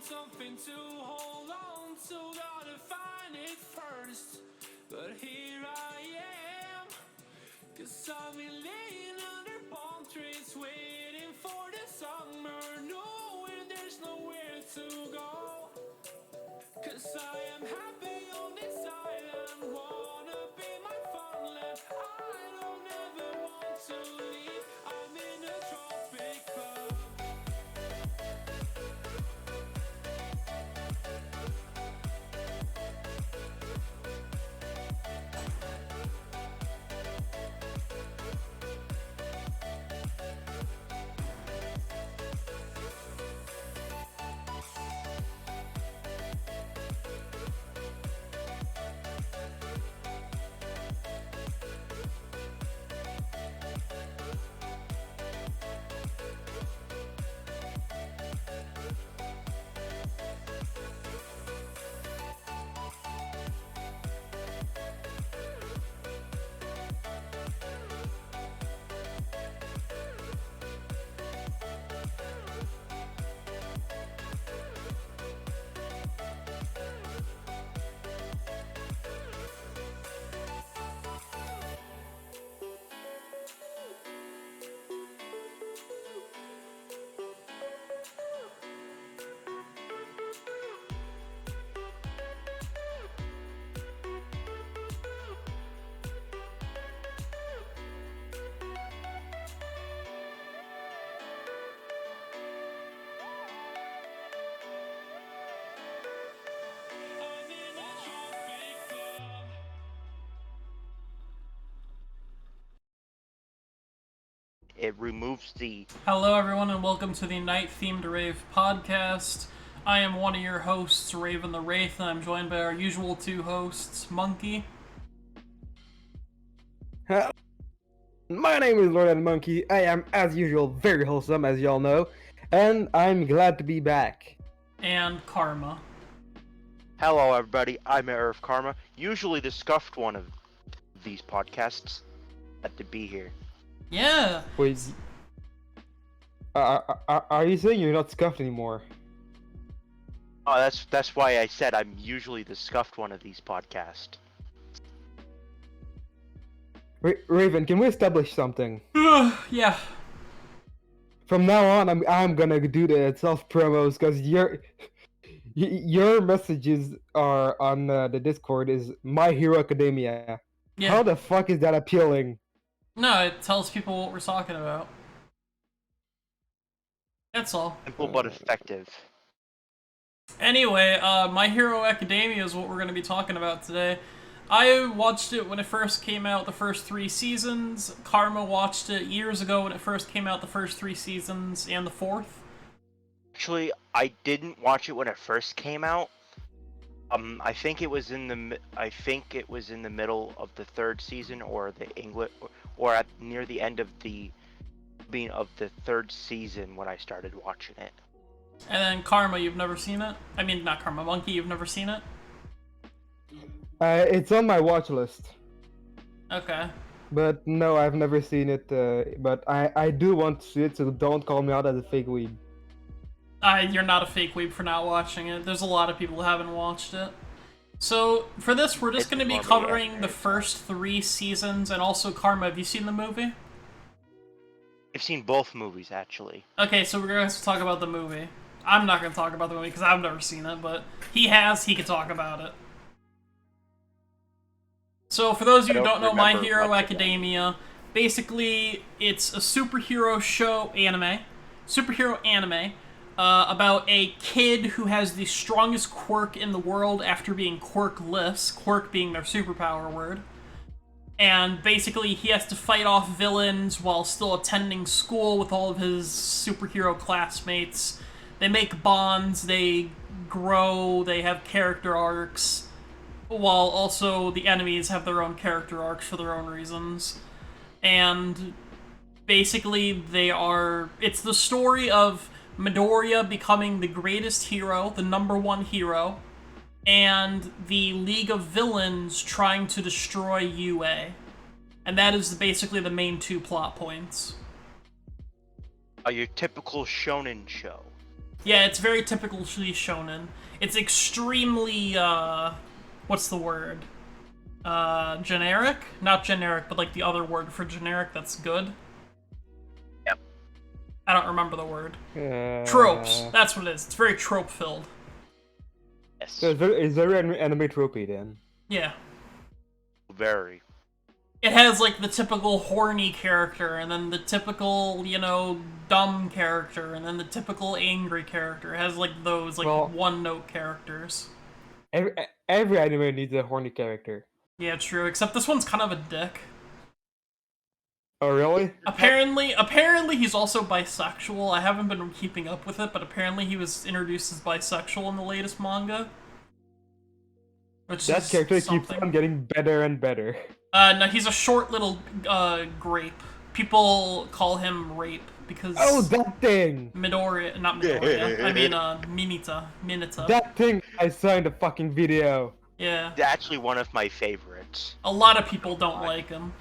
Something to hold on to, gotta find it first. But here I am, 'cause I've been laying under palm trees, waiting for the summer, knowing there's nowhere to go. 'Cause I am happy on this island, wanna be my farmland. I don't ever want to leave, I'm in a tropic club. It removes the... Hello everyone and welcome to the NightThemedRave podcast. I am one of your hosts, Rave and the Wraith, and I'm joined by our usual two hosts, Monkey. My name is Lord and Monkey. I am, as usual, very wholesome, as y'all know, and I'm glad to be back. And Karma. Hello everybody, I'm Earth Karma, usually the scuffed one of these podcasts. Glad to be here. Yeah! Wait, are you saying you're not scuffed anymore? Oh, that's why I said I'm usually the scuffed one of these podcasts. Raven, can we establish something? Yeah. From now on, I'm gonna do the self promos because your messages are on the Discord is My Hero Academia. Yeah. How the fuck is that appealing? No, it tells people what we're talking about. That's all. Simple but effective. Anyway, My Hero Academia is what we're going to be talking about today. I watched it when it first came out, the first 3 seasons. Karma watched it years ago when it first came out, the first 3 seasons, and the 4th. Actually, I didn't watch it when it first came out. I think it was in the middle of the 3rd season, or the English, or at near the end of the 3rd season when I started watching it. And then Karma, you've never seen it? I mean, not Karma, Monkey, you've never seen it? It's on my watch list. Okay. But no, I've never seen it. But I do want to see it, so don't call me out as a fake weeb. You're not a fake weeb for not watching it. There's a lot of people who haven't watched it. So, for this, we're just going to be covering the first 3 seasons, and also Karma. Have you seen the movie? I've seen both movies, actually. Okay, so we're going to talk about the movie. I'm not going to talk about the movie because I've never seen it, but he can talk about it. So, for those of you who don't know My Hero Academia, basically, it's a superhero anime, about a kid who has the strongest quirk in the world after being quirkless, quirk being their superpower word. And basically, he has to fight off villains while still attending school with all of his superhero classmates. They make bonds, they grow, they have character arcs, while also the enemies have their own character arcs for their own reasons. And basically, it's the story of Midoriya becoming the greatest hero, the #1 hero, and the League of Villains trying to destroy UA. And that is basically the main 2 plot points. Your typical shonen show. Yeah, it's very typically shonen. It's extremely, what's the word? Generic? Not generic, but like the other word for generic that's good. Yep. I don't remember the word. Tropes. That's what it is. It's very trope-filled. Yes. So is there an anime tropey then? Yeah. Very. It has, like, the typical horny character, and then the typical, dumb character, and then the typical angry character. It has, like, those, like, one-note characters. Every anime needs a horny character. Yeah, true, except this one's kind of a dick. Oh, really? Apparently he's also bisexual. I haven't been keeping up with it, but apparently he was introduced as bisexual in the latest manga. That character keeps on getting better and better. No, he's a short little, grape. People call him Rape, because... Oh, that thing! Midoriya, not Midoriya, I mean, Mineta. That thing I saw in the fucking video. Yeah. It's actually one of my favorites. A lot of people don't like him.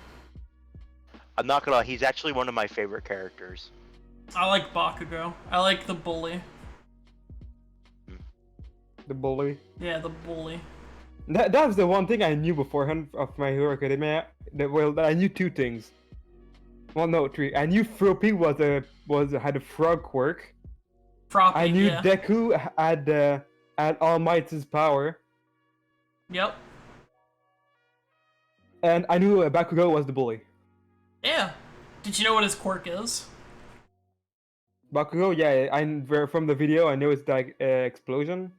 I'm not gonna lie, he's actually one of my favorite characters. I like Bakugo. I like the bully. The bully? Yeah, the bully. That was the one thing I knew beforehand of My Hero Academia. I knew 2 things. Well, no, 3. I knew Froppy had a frog quirk. Froppy, I knew yeah. Deku had All Might's power. Yep. And I knew Bakugo was the bully. Yeah. Did you know what his quirk is? Bakugo, yeah, from the video, I know it's like explosion.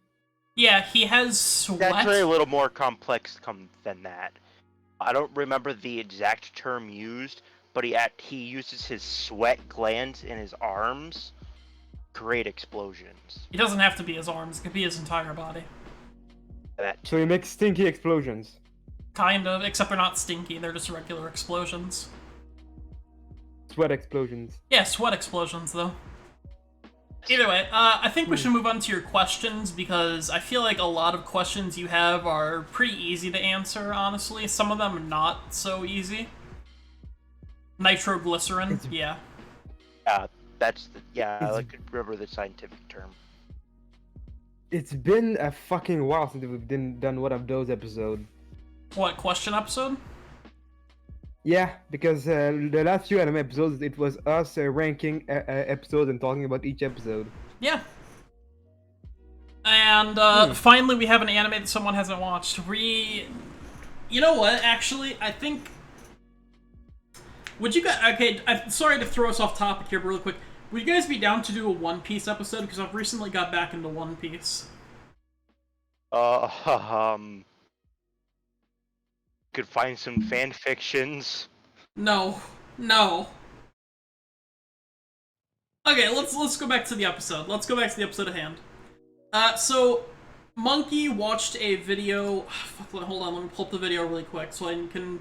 Yeah, he has sweat. It's actually a little more complex than that. I don't remember the exact term used, but he uses his sweat glands in his arms to create explosions. It doesn't have to be his arms, it could be his entire body. So he makes stinky explosions. Kind of, except they're not stinky, they're just regular explosions. Sweat explosions. Yeah, sweat explosions, though. Either way, I think we should move on to your questions, because I feel like a lot of questions you have are pretty easy to answer, honestly. Some of them are not so easy. Nitroglycerin, yeah. Yeah, I could remember the scientific term. It's been a fucking while since we've done one of those episodes. What, question episode? Yeah, because the last few anime episodes, it was us ranking episodes and talking about each episode. Yeah. And finally we have an anime that someone hasn't watched. You know what, actually, I think... Would you guys... Okay, I'm sorry to throw us off topic here, but really quick. Would you guys be down to do a One Piece episode? Because I've recently got back into One Piece. Um, could find some fan fictions. No. No. Okay, let's go back to the episode. Let's go back to the episode at hand. So Monkey watched a video. Hold on, let me pull up the video really quick so I can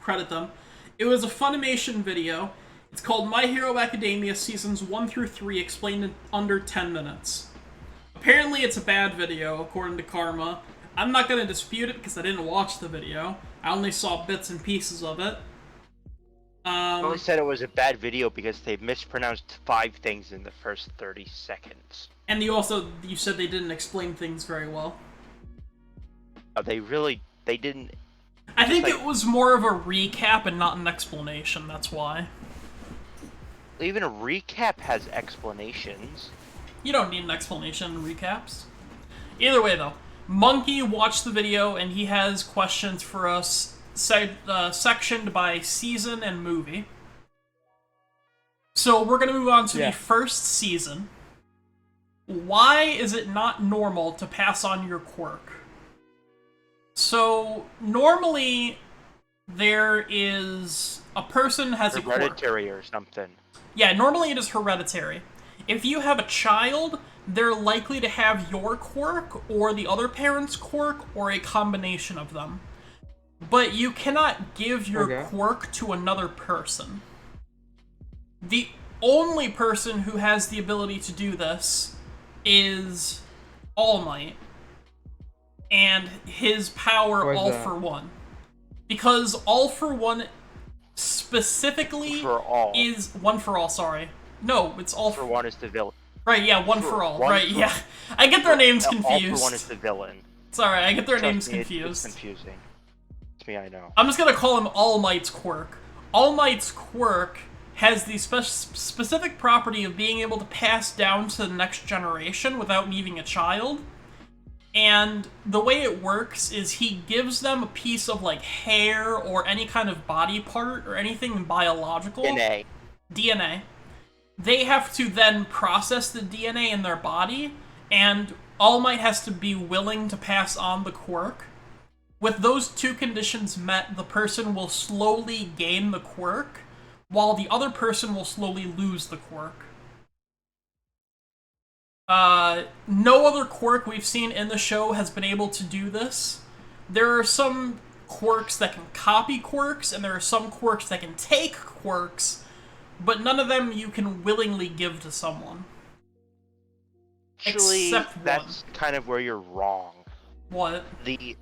credit them. It was a Funimation video. It's called My Hero Academia Seasons 1 through 3 explained in under 10 minutes. Apparently it's a bad video, according to Karma. I'm not going to dispute it because I didn't watch the video. I only saw bits and pieces of it. I only said it was a bad video because they mispronounced 5 things in the first 30 seconds. And you said they didn't explain things very well. They didn't. I think it was more of a recap and not an explanation, that's why. Even a recap has explanations. You don't need an explanation in recaps. Either way, though, Monkey watched the video and he has questions for us sectioned by season and movie. So we're going to move on to the first season. Why is it not normal to pass on your quirk? So normally there is a person has a quirk. Hereditary or something. Yeah, normally it is hereditary. If you have a child, they're likely to have your quirk or the other parent's quirk or a combination of them. But you cannot give your quirk to another person. The only person who has the ability to do this is All Might. And his power, All for One. Because All for One specifically is... One for All, sorry. No, it's All for One is the villain. Right, yeah, One for All. Right, yeah. I get their names confused. All for One is the villain. Sorry, I get their names confused. It's confusing. It's me, I know. I'm just gonna call him All Might's quirk. All Might's quirk has the specific property of being able to pass down to the next generation without needing a child. And the way it works is he gives them a piece of, like, hair or any kind of body part or anything biological. DNA. They have to then process the DNA in their body, and All Might has to be willing to pass on the quirk. With those two conditions met, the person will slowly gain the quirk, while the other person will slowly lose the quirk. No other quirk we've seen in the show has been able to do this. There are some quirks that can copy quirks, and there are some quirks that can take quirks, but none of them you can willingly give to someone. Actually, that's kind of where you're wrong. What? The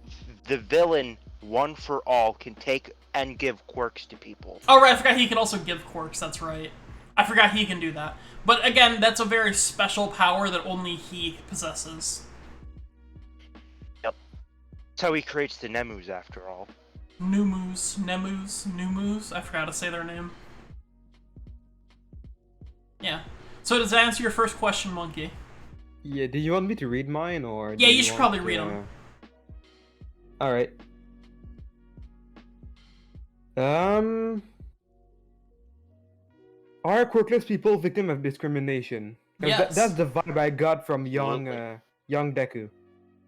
villain, One for All, can take and give quirks to people. Oh, right, I forgot he can also give quirks, that's right. I forgot he can do that. But again, that's a very special power that only he possesses. Yep. That's how he creates the Nemus, after all. Nemus, I forgot to say their name. Yeah. So does that answer your first question, Monkey? Yeah, did you want me to read mine, or... Yeah, you should probably read them. Alright. Are quirkless people victim of discrimination? Yes. That's the vibe I got from young Deku.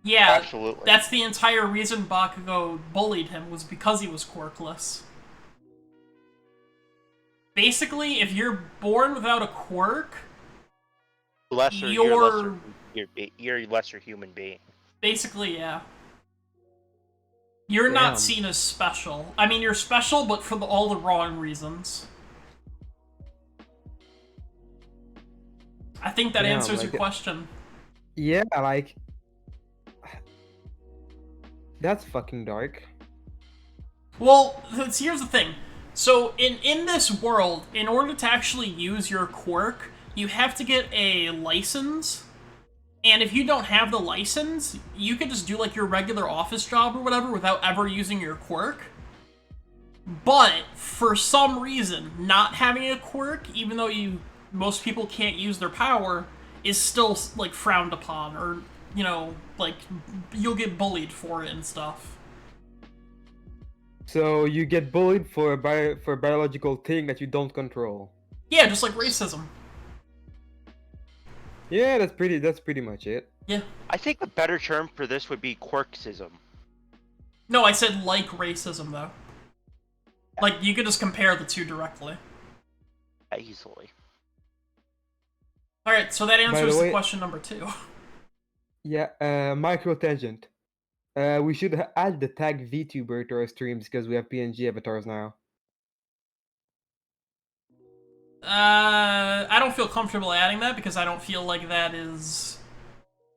Yeah, absolutely. That's the entire reason Bakugo bullied him, was because he was quirkless. Basically, if you're born without a quirk, you're a lesser human being. Basically, yeah. You're not seen as special. I mean, you're special, but for all the wrong reasons. I think that answers your question. Yeah, like... That's fucking dark. Well, here's the thing. So, in this world, in order to actually use your quirk, you have to get a license. And if you don't have the license, you could just do, like, your regular office job or whatever without ever using your quirk. But, for some reason, not having a quirk, even though most people can't use their power, is still, like, frowned upon, or, you know, like, you'll get bullied for it and stuff. So you get bullied for a biological thing that you don't control. Yeah, just like racism. Yeah, that's pretty much it. Yeah. I think the better term for this would be quirksism. No, I said like racism, though. Like, you could just compare the two directly. Easily. Alright, so that answers way- the question number 2. Yeah, micro tangent. We should add the tag VTuber to our streams because we have PNG avatars now. I don't feel comfortable adding that because I don't feel like that is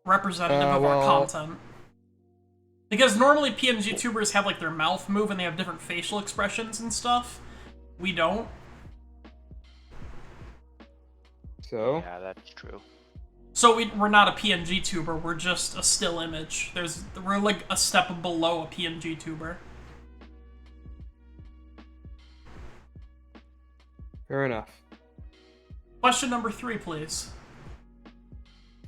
representative of our well- content. Because normally PNG tubers have like their mouth move and they have different facial expressions and stuff. We don't. So Yeah, that's true. So we're not a PNG tuber, we're just a still image. We're like a step below a PNG tuber. fair enough. Question number 3, please.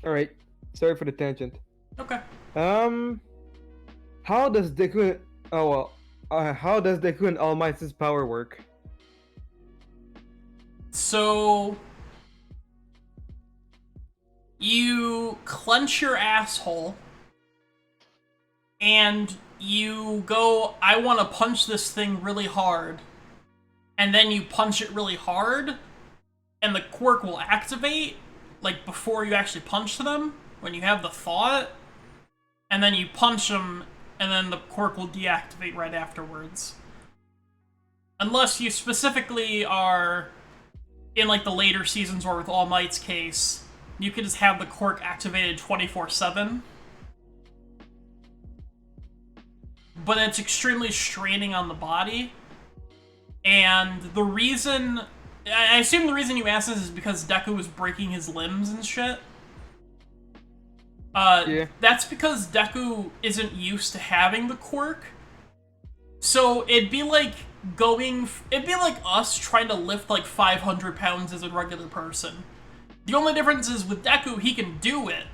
All right. Sorry for the tangent. Okay. How does Deku? Oh well. How does Deku and All Might's power work? So you clench your asshole and you go, I want to punch this thing really hard. And then you punch it really hard and the quirk will activate like before you actually punch them when you have the thought. And then you punch them and then the quirk will deactivate right afterwards. Unless you specifically are in like the later seasons or with All Might's case, you can just have the quirk activated 24/7. But it's extremely straining on the body. And the reason... I assume the reason you asked this is because Deku was breaking his limbs and shit. Yeah. That's because Deku isn't used to having the quirk. So it'd be like us trying to lift like 500 pounds as a regular person. The only difference is with Deku, he can do it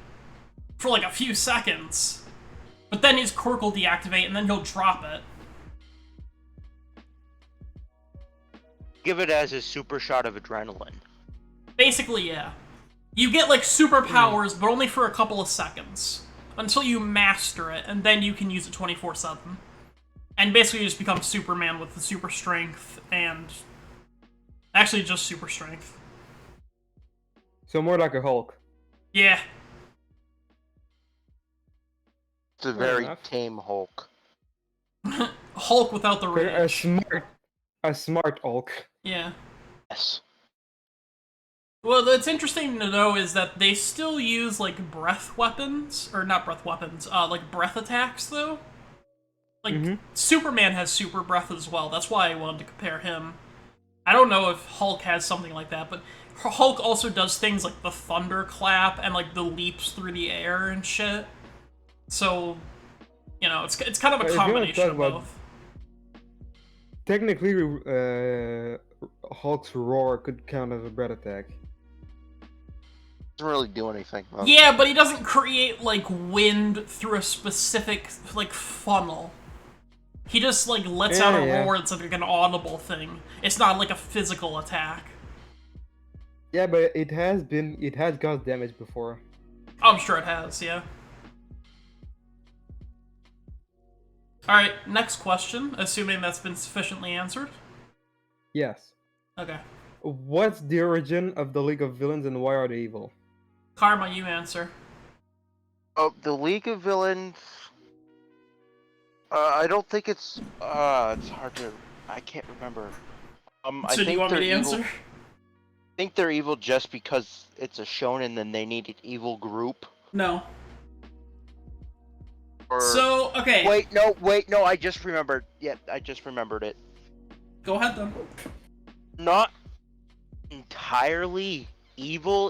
for like a few seconds. But then his quirk will deactivate and then he'll drop it. Give it as a super shot of adrenaline. Basically, yeah. You get like superpowers, but only for a couple of seconds. Until you master it, and then you can use it 24/7. And basically you just become Superman with the super strength, and... actually just super strength. So more like a Hulk. Yeah. It's a Fair very enough. tame Hulk. Hulk without the A rage. smart Hulk. Yeah. Yes. Well, what's interesting to know is that they still use, like, breath weapons. Or not breath weapons, like, breath attacks, though. Like, Superman has super breath as well. That's why I wanted to compare him. I don't know if Hulk has something like that, but Hulk also does things like the thunderclap and, like, the leaps through the air and shit. So, you know, it's kind of If a you wanna combination talk of about- both. Technically, Hulk's roar could count as a breath attack. Doesn't really do anything. Well, Yeah, but he doesn't create, like, wind through a specific, like, funnel. He just, like, lets out a Yeah. roar. It's like an audible thing. It's not like a physical attack. Yeah, but it has caused damage before. I'm sure it has, yeah. Alright, next question, assuming that's been sufficiently answered. Yes. Okay. What's the origin of the League of Villains and why are they evil? Karma, you answer. Oh, the League of Villains. I don't think it's hard to. I can't remember. I So do think you want me they're to evil. answer? I think they're evil just because it's a shonen and they need an evil group. No. Or... So, okay. Wait, no, I just remembered. Yeah, I just remembered it. Go ahead, then. Not entirely evil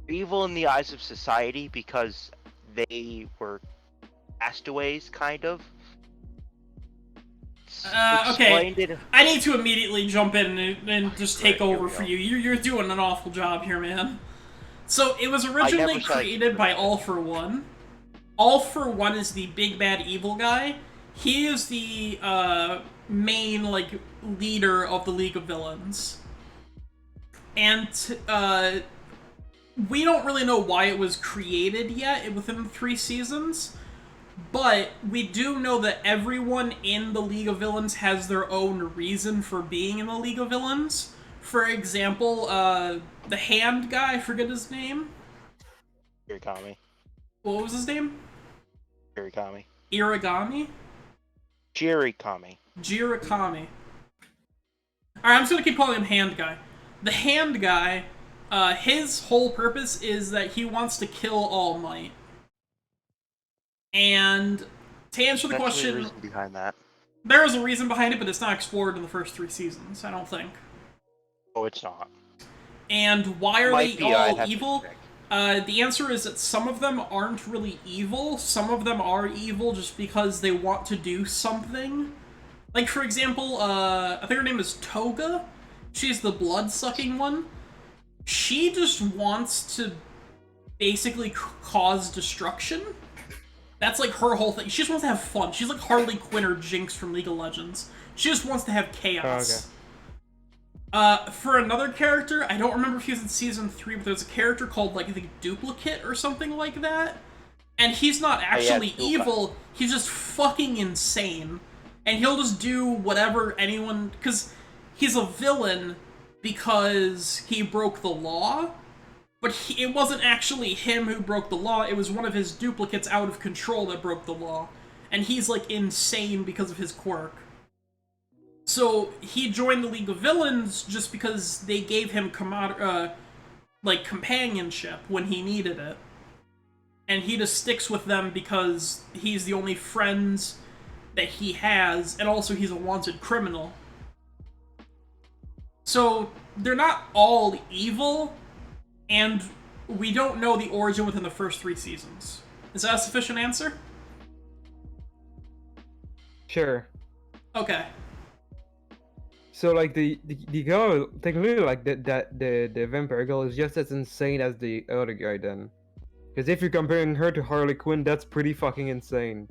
in the eyes of society because they were castaways, kind of. Okay. Explained it- I need to immediately jump in and just take Right, here over we for go. you. You're doing an awful job here, man. So, it was originally never said I created by All For One. All For One is the big bad evil guy. He is the main, like, leader of the League of Villains. And we don't really know why it was created yet within the 3 seasons, but we do know that everyone in the League of Villains has their own reason for being in the League of Villains. For example, the hand guy, I forget his name. Irigami. What was his name? Irigami. Irigami? Jirikami. Jirikami. Alright, I'm just gonna keep calling him Hand Guy. The Hand Guy, his whole purpose is that he wants to kill All Might. And to answer the There's question, a reason behind that. there is a reason behind it, but it's not explored in the first 3 seasons, I don't think. Oh, it's not. And why are Might they be, I'd all have to evil? check. The answer is that some of them aren't really evil. Some of them are evil just because they want to do something. Like, for example, I think her name is Toga. She's the blood-sucking one. She just wants to basically cause destruction. That's like her whole thing. She just wants to have fun. She's like Harley Quinn or Jinx from League of Legends. She just wants to have chaos. Oh, okay. For another character, I don't remember if he was in Season 3, but there's a character called, like, I think Duplicate or something like that. And he's not actually evil, he's just fucking insane. And he'll just do whatever anyone... Because he's a villain because he broke the law, but it wasn't actually him who broke the law, it was one of his duplicates out of control that broke the law. And he's, like, insane because of his quirk. So, he joined the League of Villains just because they gave him companionship when he needed it. And he just sticks with them because he's the only friends that he has, and also he's a wanted criminal. So, they're not all evil, and we don't know the origin within the first 3 seasons. Is that a sufficient answer? Sure. Okay. So like the girl, technically like the vampire girl is just as insane as the other guy then, because if you're comparing her to Harley Quinn, that's pretty fucking insane.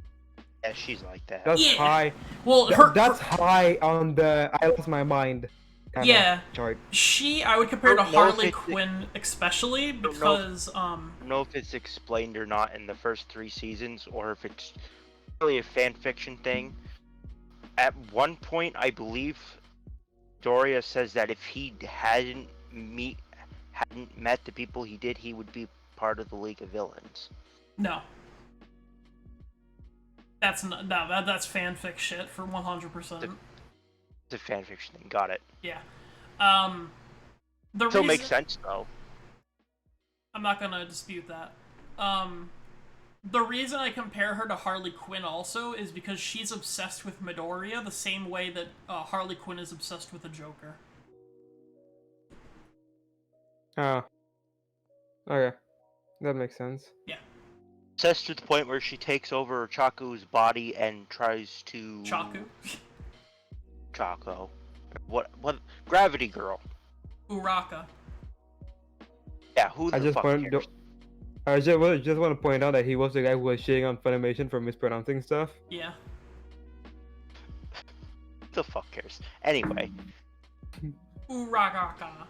Yeah, she's like that. That's Yeah. high. Well, That's high on the I lost my mind kind Yeah. of chart. I would compare to I don't know if Harley it's- Quinn especially don't know. because, I don't know if it's explained or not in the first 3 seasons, or if it's really a fan fiction thing. At one point, I believe Doria says that if he hadn't met the people he did, he would be part of the League of Villains. no. That's that's fanfic shit for 100%. It's a fan fiction thing. Got it. Yeah. Still makes sense though. I'm not gonna dispute that. The reason I compare her to Harley Quinn also is because she's obsessed with Midoriya the same way that Harley Quinn is obsessed with the Joker. Oh. Okay. That makes sense. Yeah. Obsessed to the point where she takes over Chaku's body and tries to... Chaco. What? Gravity Girl. Uraka. Yeah, who the fuck cares? I just want to point out that he was the guy who was shitting on Funimation for mispronouncing stuff. Yeah. Who the fuck cares? Anyway. Uraka.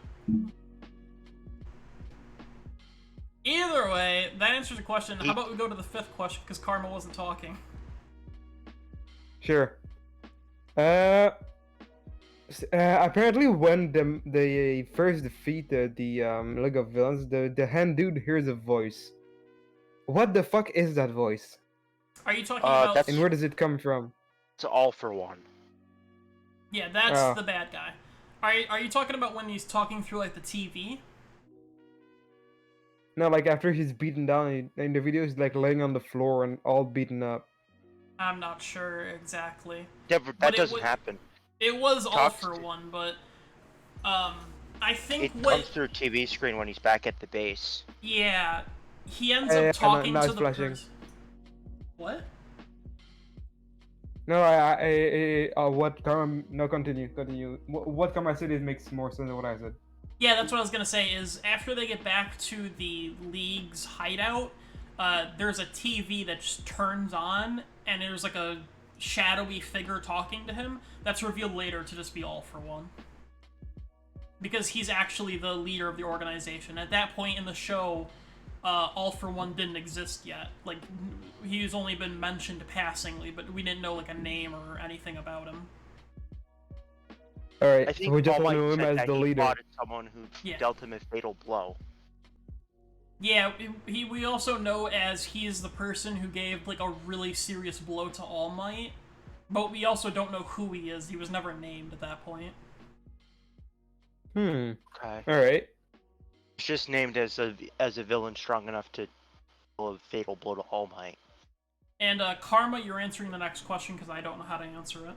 Either way, that answers the question. How about we go to the 5th question, because Karma wasn't talking. Sure. Apparently when they first defeated the League of Villains, the hand dude hears a voice. What the fuck is that voice? Are you talking about... And where does it come from? It's All for One. Yeah, that's the bad guy. Are you talking about when he's talking through, like, the TV? No, like after he's beaten down in the video, he's like laying on the floor and all beaten up. I'm not sure exactly. That doesn't happen. It was All for One, but I think it comes through TV screen when he's back at the base. Yeah, he ends up talking to the person. What? No, what Karma? No, continue. What Karma said makes more sense than what I said. Yeah, that's what I was gonna say. Is after they get back to the League's hideout, there's a TV that just turns on, and there's like a shadowy figure talking to him. That's revealed later to just be All for One. because he's actually the leader of the organization. At that point in the show, All For One didn't exist yet. Like, he's only been mentioned passingly, but we didn't know, like, a name or anything about him. Alright, I so think we just All Might know him said as that the he leader. fought someone who Yeah. dealt him a fatal blow. Yeah, we also know as he's the person who gave, like, a really serious blow to All Might, but we also don't know who he is. He was never named at that point. Okay. Alright. He's just named as a villain strong enough to deal a fatal blow to All Might. And, Karma, you're answering the next question because I don't know how to answer it.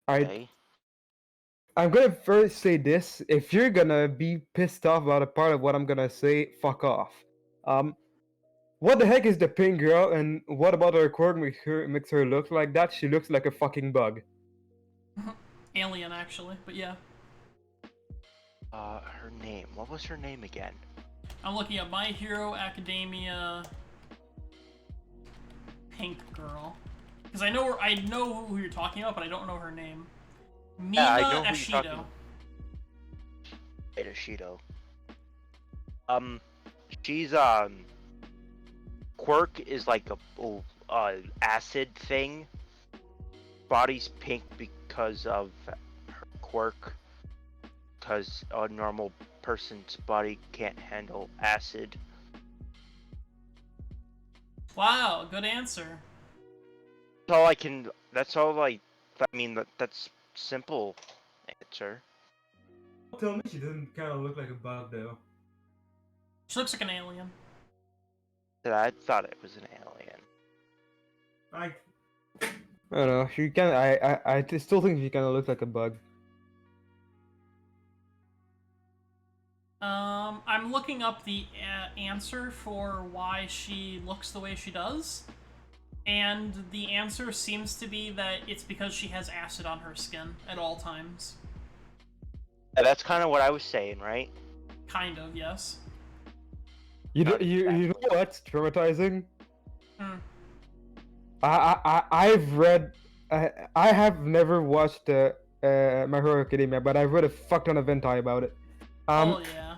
Okay. I'm gonna first say this. If you're gonna be pissed off about a part of what I'm gonna say, fuck off. What the heck is the pink girl, and what about her quirk makes her look like that? She looks like a fucking bug. Alien, actually, but yeah. Her name. What was her name again? I'm looking at My Hero Academia Pink Girl. Because I know who you're talking about, but I don't know her name. Mina I know who you're Ashido. talking Ashido. She's quirk is like a acid thing. Body's pink because of her quirk. Because a normal person's body can't handle acid. Wow, good answer. That's all I can. That's all I mean. That's simple answer. Tell me she doesn't kind of look like a bug though. She looks like an alien. I thought it was an alien. I don't know. She kind of. I still think she kind of looks like a bug. I'm looking up the answer for why she looks the way she does, and the answer seems to be that it's because she has acid on her skin at all times. Yeah, that's kind of what I was saying, right? Kind of, yes. You Not you know what's traumatizing? Hmm. I've read. I have never watched My Hero Academia, but I've read a fuck ton of hentai about it. Oh yeah.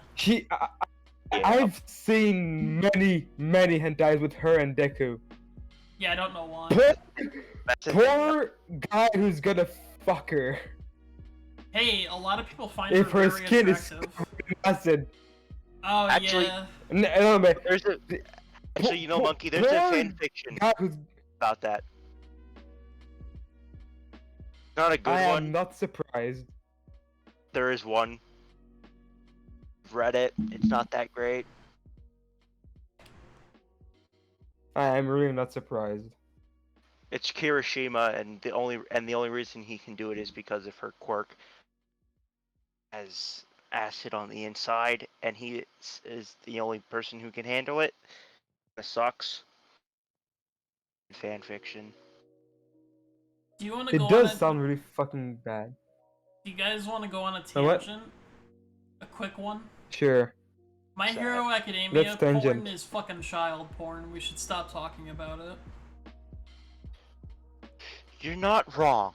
I've seen many hentais with her and Deku. Yeah, I don't know why. That's the thing. Poor guy who's gonna fuck her. Hey, a lot of people find If her her very skin is attractive. covered in acid. Oh Actually- yeah. No, man. There's a actually, you know, Monkey. There's a fan fiction Guy who's, about that. Not a good I one. am not surprised. There is one. I've read it. It's not that great. I am really not surprised. It's Kirishima, and the only reason he can do it is because of her quirk. Has acid on the inside, and he is the only person who can handle it. That sucks. Fan fiction. Do you want to It go does on sound really fucking bad. Do you guys want to go on a A what? tangent? A quick one. Sure. My Sad. Hero Academia Let's porn tangent. is fucking child porn. We should stop talking about it. You're not wrong.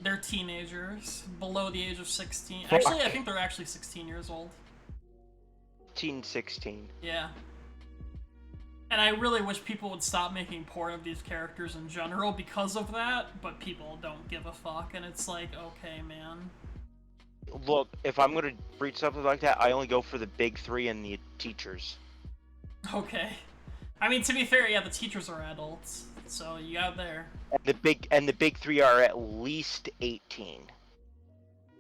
They're teenagers, below the age of 16. Fuck. Actually, I think they're actually 16 years old. 16. Yeah. And I really wish people would stop making porn of these characters in general because of that, but people don't give a fuck, and it's like, okay, man. Look, if I'm gonna read something like that, I only go for the big three and the teachers. Okay. I mean, to be fair, yeah, the teachers are adults, so you got there. And the big three are at least 18.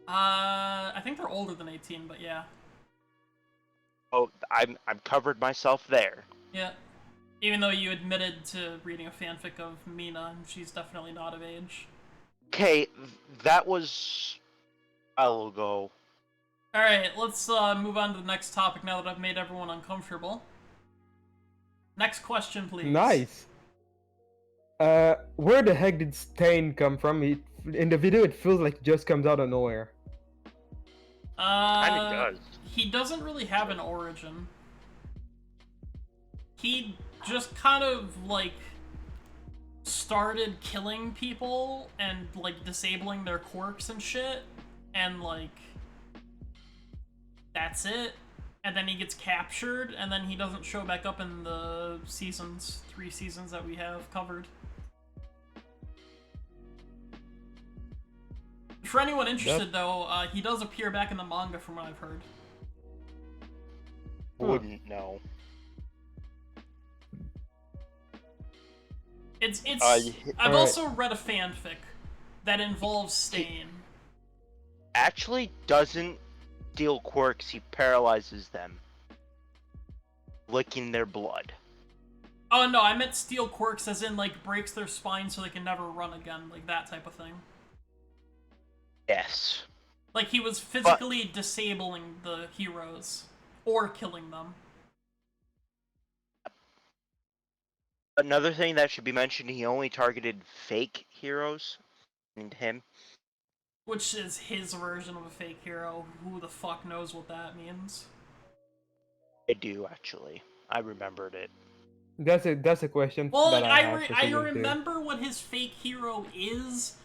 I think they're older than 18, but yeah. Oh, I'm covered myself there. Yeah. Even though you admitted to reading a fanfic of Mina, and she's definitely not of age. Okay, that was a while ago. Alright, let's move on to the next topic now that I've made everyone uncomfortable. Next question, please. Nice. Where the heck did Stain come from? In the video, it feels like it just comes out of nowhere. Kinda does. He doesn't really have an origin. He just kind of, like, started killing people and, like, disabling their quirks and shit, and like that's it. And then he gets captured, and then he doesn't show back up in the 3 seasons that we have covered. For anyone interested, though, he does appear back in the manga from what I've heard. Wouldn't know. I've also read a fanfic that involves Stain. Actually doesn't steal quirks, he paralyzes them, licking their blood. Oh no, I meant steal quirks as in like breaks their spine so they can never run again, like that type of thing. Yes. Like he was physically disabling the heroes or killing them. Another thing that should be mentioned, he only targeted fake heroes and him. Which is his version of a fake hero. Who the fuck knows what that means? I do, actually. I remembered it. That's a question. Well, that like, I I remember what his fake hero is,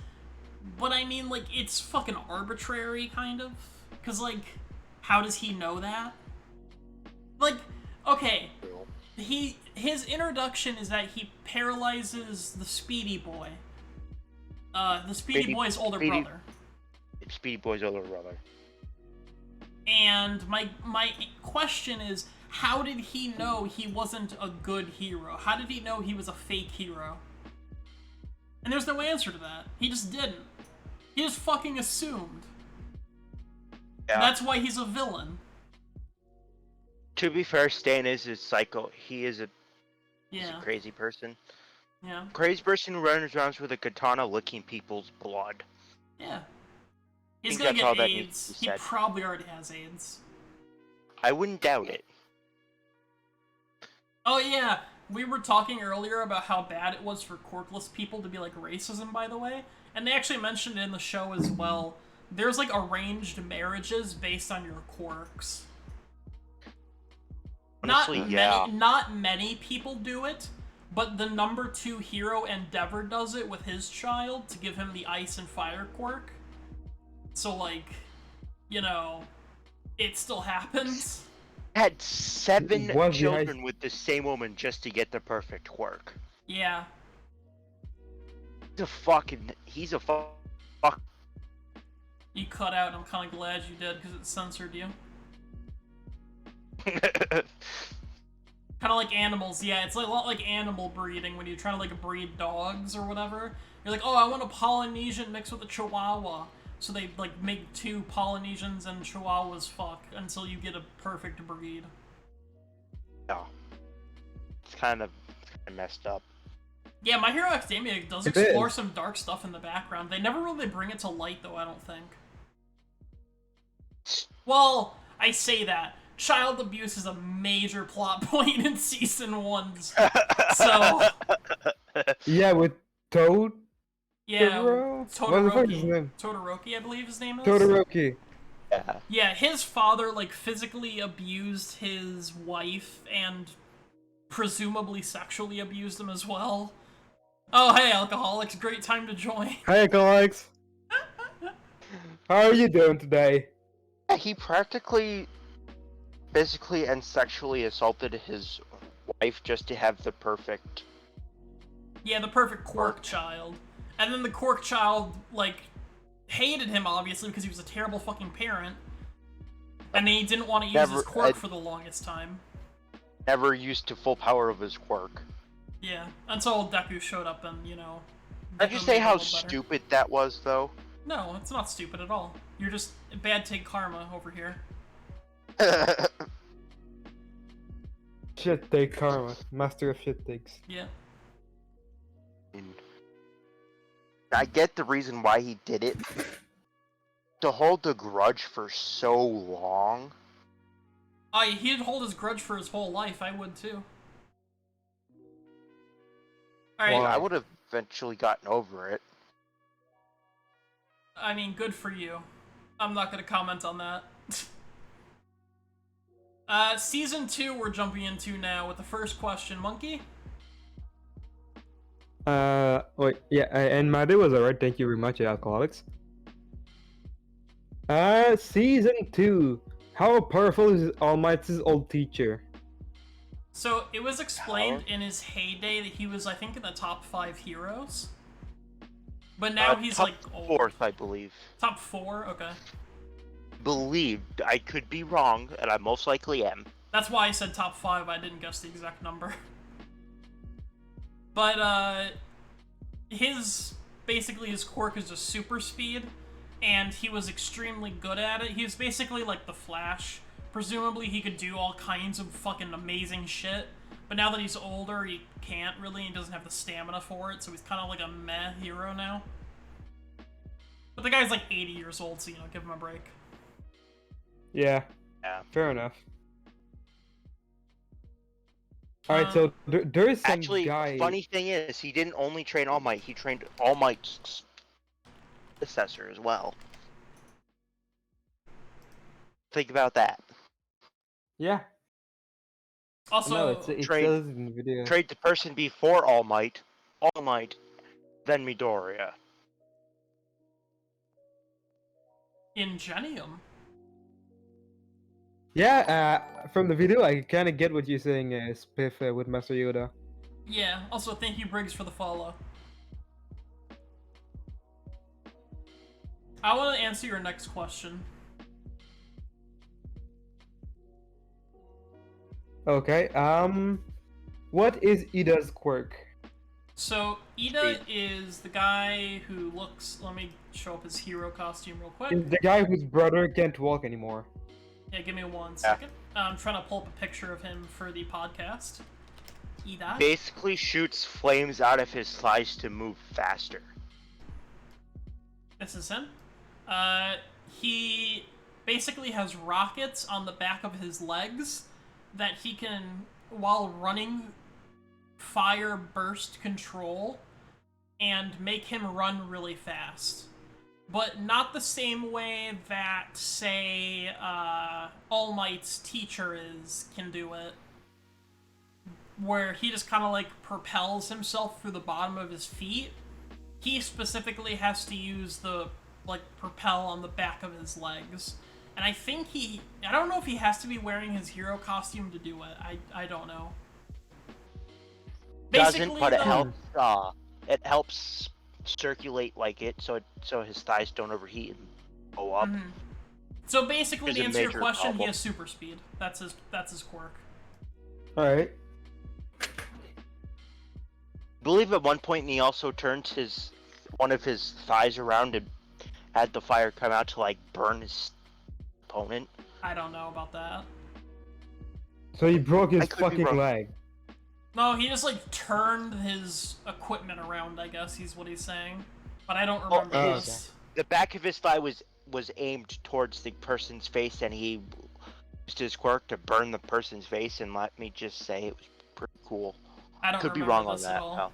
but I mean, like, it's fucking arbitrary, kind of. Because, like, how does he know that? Like, okay, his introduction is that he paralyzes the Speedy Boy. The Speedy Boy's older brother. Speedy Boy's older brother. And my question is, how did he know he wasn't a good hero? How did he know he was a fake hero? And there's no answer to that. He just didn't. He just fucking assumed. Yeah. That's why he's a villain. To be fair, Stan is a psycho. He's a crazy person. Yeah. Crazy person who runs around with a katana licking people's blood. Yeah. He's think gonna that's all get that needs AIDS. to be He said. probably already has AIDS. I wouldn't doubt it. Oh yeah, we were talking earlier about how bad it was for quirkless people to be like racism, by the way. And they actually mentioned it in the show as well. There's like arranged marriages based on your quirks. Honestly, Not many people do it, but the number 2 hero, Endeavor, does it with his child to give him the ice and fire quirk. So, like, you know, it still happens. Had 7 Was the children with the same woman just to get the perfect quirk. Yeah. He's a fuck. You cut out, and I'm kind of glad you did, because it censored you. Kind of like animals, yeah, it's like a lot like animal breeding when you're trying to like breed dogs or whatever. You're like, oh, I want a Polynesian mixed with a Chihuahua. So they like make 2 Polynesians and Chihuahuas fuck until you get a perfect breed. No. It's kind of messed up. Yeah, My Hero Academia does explore some dark stuff in the background. They never really bring it to light though, I don't think. Well, I say that. Child abuse is a major plot point in season 1's. So Yeah, with Toad. yeah, What the fuck is his name? Todoroki, I believe his name is. Todoroki. Yeah. Yeah, his father like physically abused his wife and presumably sexually abused him as well. Oh, hey, alcoholics, great time to join. Hey, Alex. How are you doing today? He practically, physically and sexually assaulted his wife just to have the perfect... Yeah, the perfect quirk child. And then the quirk child, like, hated him, obviously, because he was a terrible fucking parent. And then he didn't want to use his quirk for the longest time. Never used to full power of his quirk. Yeah, until Deku showed up and, you know... Did you say how stupid that was, though? No, it's not stupid at all. You're just bad take karma over here. Shit take karma. Master of shit takes. Yeah. I get the reason why he did it. To hold the grudge for so long. He'd hold his grudge for his whole life. I would too. Alright. Well, I would have eventually gotten over it. I mean, good for you. I'm not gonna comment on that. Season 2 we're jumping into now with the first question. Monkey? Wait, yeah, and my day was alright, thank you very much, Alcoholics. Season 2. How powerful is All Might's old teacher? So it was explained in his heyday that he was, I think, in the top 5 heroes. But now he's top like old. 4th, I believe. Top 4? Okay. Believed. I could be wrong, and I most likely am. That's why I said top 5, I didn't guess the exact number. But, basically his quirk is just super speed, and he was extremely good at it. He was basically like the Flash. Presumably he could do all kinds of fucking amazing shit, but now that he's older, he can't really, and doesn't have the stamina for it, so he's kind of like a meh hero now. But the guy's like 80 years old, so, give him a break. Yeah. Fair enough. Alright, so there is some Actually, guy... funny thing is, he didn't only train All Might, he trained All Might's successor as well. Think about that. Yeah. Also, no, it says in the video. Trade the person before All Might, then Midoriya. Ingenium. Yeah, from the video, I kind of get what you're saying, Spiff, with Master Yoda. Yeah, also thank you, Briggs, for the follow. I want to answer your next question. Okay, what is Ida's quirk? So, Ida is the guy who looks... Let me show up his hero costume real quick. Is the guy whose brother can't walk anymore. Yeah, give me 1 second. I'm trying to pull up a picture of him for the podcast. Ida. Basically shoots flames out of his thighs to move faster. This is him. He basically has rockets on the back of his legs that he can, while running, fire burst control and make him run really fast. But not the same way that, say, All Might's teacher can do it. Where he just kind of, like, propels himself through the bottom of his feet. He specifically has to use the, like, propel on the back of his legs. And I think I don't know if he has to be wearing his hero costume to do it. I don't know. Doesn't, but it helps circulate like it, so his thighs don't overheat and go up. Mm-hmm. So basically, to answer your question, problem. he has super speed. That's his quirk. Alright. I believe at one point he also turned one of his thighs around and had the fire come out to like burn his opponent. I don't know about that. So he broke his fucking leg. No, he just like turned his equipment around, I guess he's what he's saying. But I don't remember this. The back of his thigh was aimed towards the person's face, and he used his quirk to burn the person's face, and let me just say it was pretty cool. I don't could be remember wrong on this that. at all. No.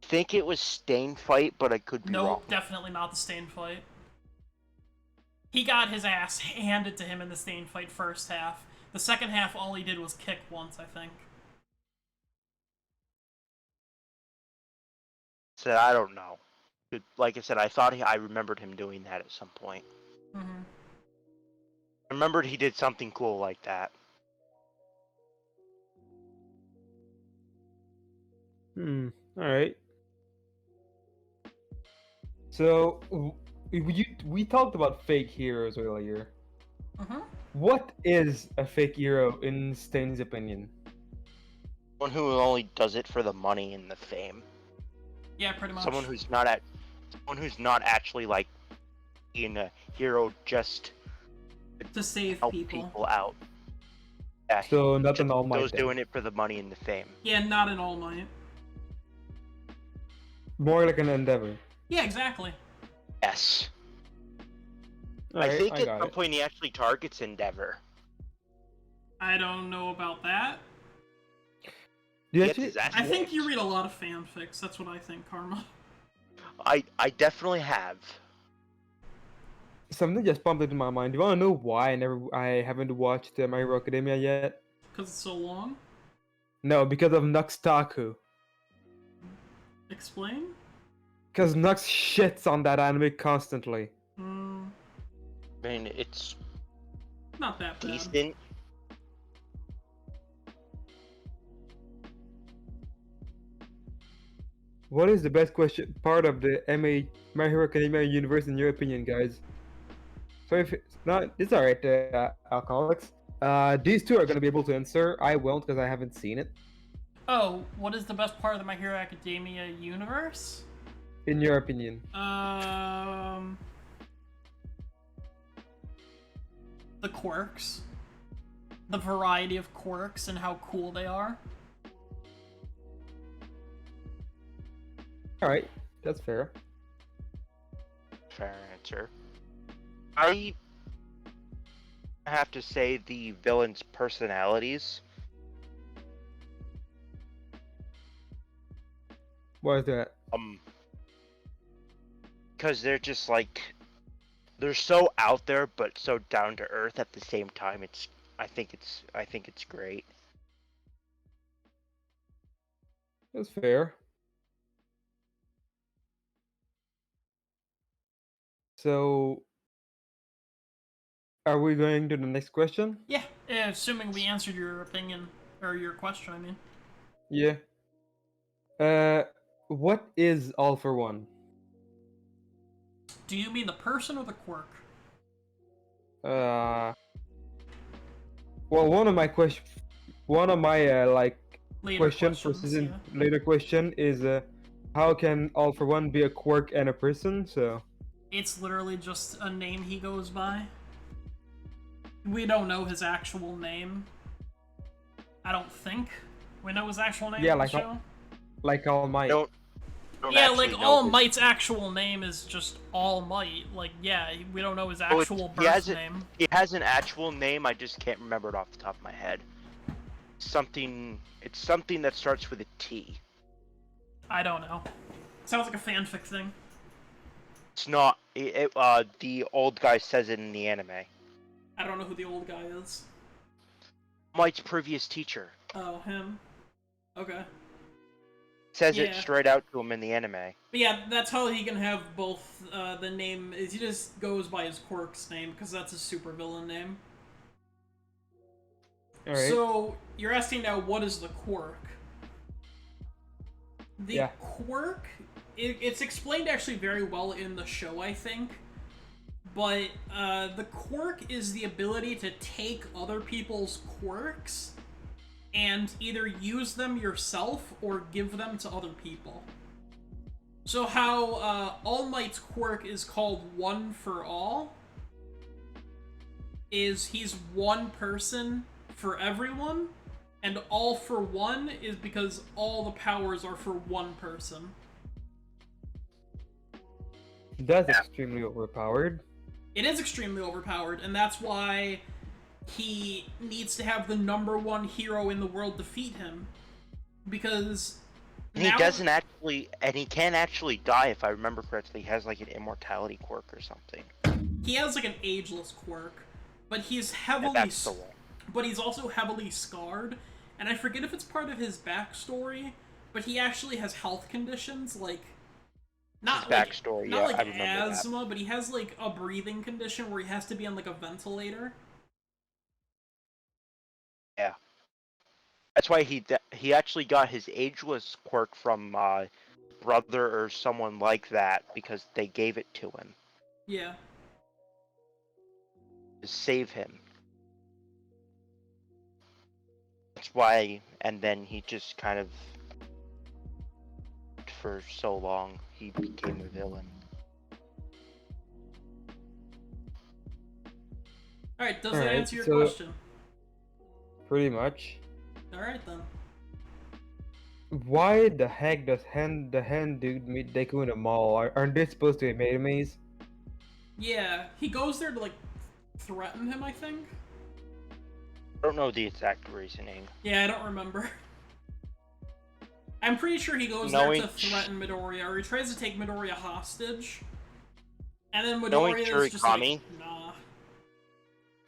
I think it was Stain Fight, but I could be wrong. Nope, definitely not the Stain Fight. He got his ass handed to him in the Stain Fight first half. The second half, all he did was kick once, I think. So I don't know. Like I said, I remembered him doing that at some point. Mm-hmm. I remembered he did something cool like that. Alright. So, we talked about fake heroes earlier. Mm-hmm. What is a fake hero in Stain's opinion? Someone who only does it for the money and the fame. Yeah, pretty much. Someone who's not actually like being a hero just to save help people out. Yeah, So not an All Might. those doing it for the money and the fame. Yeah, not an All Might. More like an Endeavor. Yeah, exactly. Yes. Alright, I think at got some it. point he actually targets Endeavor. I don't know about that. Do you Gets actually- his ass I think whooped. you read a lot of fanfics. That's what I think, Karma. I definitely have. Something just popped into my mind. Do you want to know why I haven't watched My Hero Academia yet? Because it's so long? No, because of Nuxtaku. Explain? Because Nux shits on that anime constantly. I mean, it's Not that bad. decent. What is the best question part of the My Hero Academia universe in your opinion, guys? So if it's not, it's alright, alcoholics. These two are gonna be able to answer. I won't because I haven't seen it. Oh, what is the best part of the My Hero Academia universe? In your opinion, The quirks. The variety of quirks and how cool they are. all right, that's fair. Fair answer. I have to say the villains' personalities. Why is that? Because they're just like they're so out there, but so down to earth at the same time. I think it's great. That's fair. So, are we going to the next question? Yeah, assuming we answered your opinion, or your question, I mean. Yeah. What is All for One? Do you mean the person or the quirk? Well, one of my Later question for questions, season yeah. later question is how can All for One be a quirk and a person? So It's literally just a name he goes by. We don't know his actual name. I don't think we know his actual name yeah, in the like show. like All Might. Don't Yeah, actually like know All his- Might's actual name is just All Might. Like, yeah, we don't know his Oh, actual he has birth it. name. He has an actual name. I just can't remember it off the top of my head. It's something that starts with a T. I don't know. Sounds like a fanfic thing. It's not. The old guy says it in the anime. I don't know who the old guy is. Might's previous teacher Oh, him. Okay. says it Yeah. straight out to him in the anime. But yeah, that's how he can have both. The name is he just goes by his quirk's name because that's his supervillain name. All right. So you're asking now, what is the quirk? The Yeah. quirk, it's explained actually very well in the show, I think. But the quirk is the ability to take other people's quirks and either use them yourself or give them to other people. So how All Might's quirk is called One for All is he's one person for everyone, and All for One is because all the powers are for one person. That's extremely overpowered. It is extremely overpowered, and that's why he needs to have the #1 hero in the world defeat him. Because And he can't actually die if I remember correctly. He has like an immortality quirk or something. he has like an ageless quirk, but he's And heavily that's the one. but he's also heavily scarred, and I forget if it's part of his backstory, but he actually has health conditions like not His like backstory, not yeah, like I remember that. asthma, but he has like a breathing condition where he has to be on like a ventilator. Yeah. That's why he actually got his ageless quirk from brother or someone like that because they gave it to him Yeah. to save him. That's why, and then he just kind of, for so long, he became a villain. Alright, does that Alright, answer your so- question? Pretty much. Alright then. Why the heck does the hand dude meet Deku in a mall? Aren't they supposed to be enemies? Yeah, he goes there to like threaten him, I think. I don't know the exact reasoning. Yeah, I don't remember. I'm pretty sure he goes Knowing- there to threaten Midoriya, or he tries to take Midoriya hostage. And then Knowing Midoriya is just like, Shirikami? nah.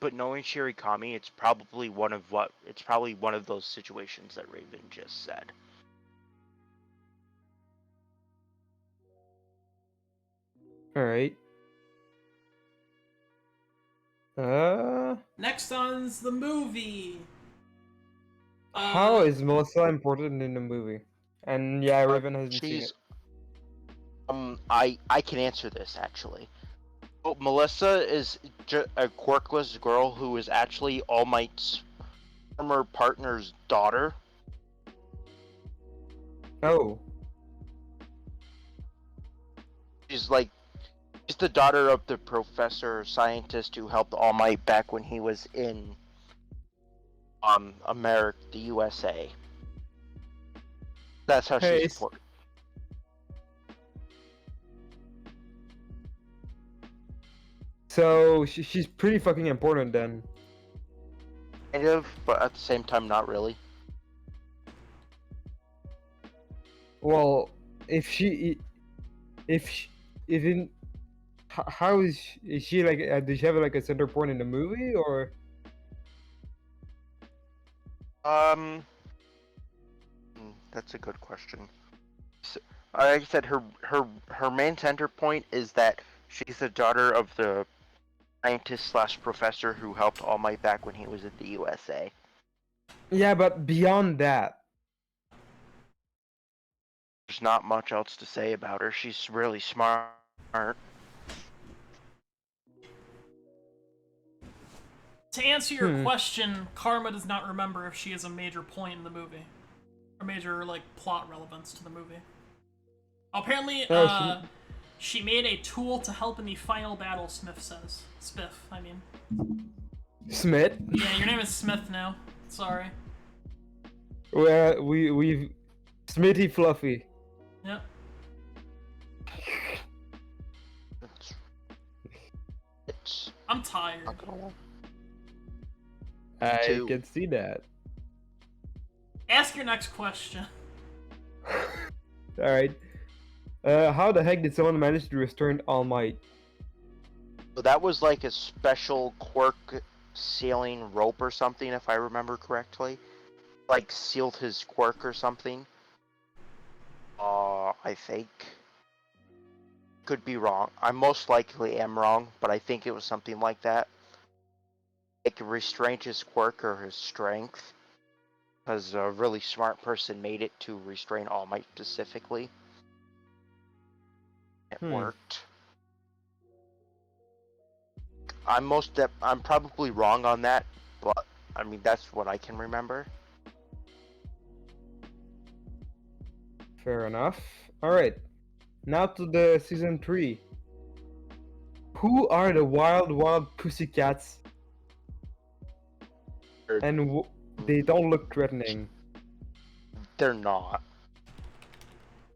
But knowing Shirikami, it's probably one of those situations that Raven just said. Alright. Next on's the movie. How is Melissa important in the movie? And yeah, Raven hasn't seen She's it. I can answer this actually. Oh, Melissa is a quirkless girl who is actually All Might's former partner's daughter. Oh. She's the daughter of the professor scientist who helped All Might back when he was in America, the USA. That's how Hey, she's important. so she's pretty fucking important then. Kind of, but at the same time, not really. Well, if she, if she, if in, how is she like? Does she have like a center point in the movie or? That's a good question. So, like I said, her main center point is that she's the daughter of the scientist slash professor who helped All Might back when he was in the USA. Yeah, but beyond that. There's not much else to say about her. She's really smart. To answer your question, Karma does not remember if she is a major point in the movie. A major, like, plot relevance to the movie. Apparently, she made a tool to help in the final battle, Smith says. Spiff, I mean. Smith? Yeah, your name is Smith now. Sorry. Well, we've Smithy Fluffy. Yep. It's I'm tired. I Two. can see that. Ask your next question. Alright. How the heck did someone manage to restrain All Might? So that was like a special quirk sealing rope or something, if I remember correctly. Like sealed his quirk or something. I think. Could be wrong. I most likely am wrong, but I think it was something like that. It could restrain his quirk or his strength. Because a really smart person made it to restrain All Might specifically. It worked. I'm probably wrong on that, but I mean that's what I can remember. Fair enough. Alright. Now to the season 3. Who are the wild pussycats? And they don't look threatening. They're not.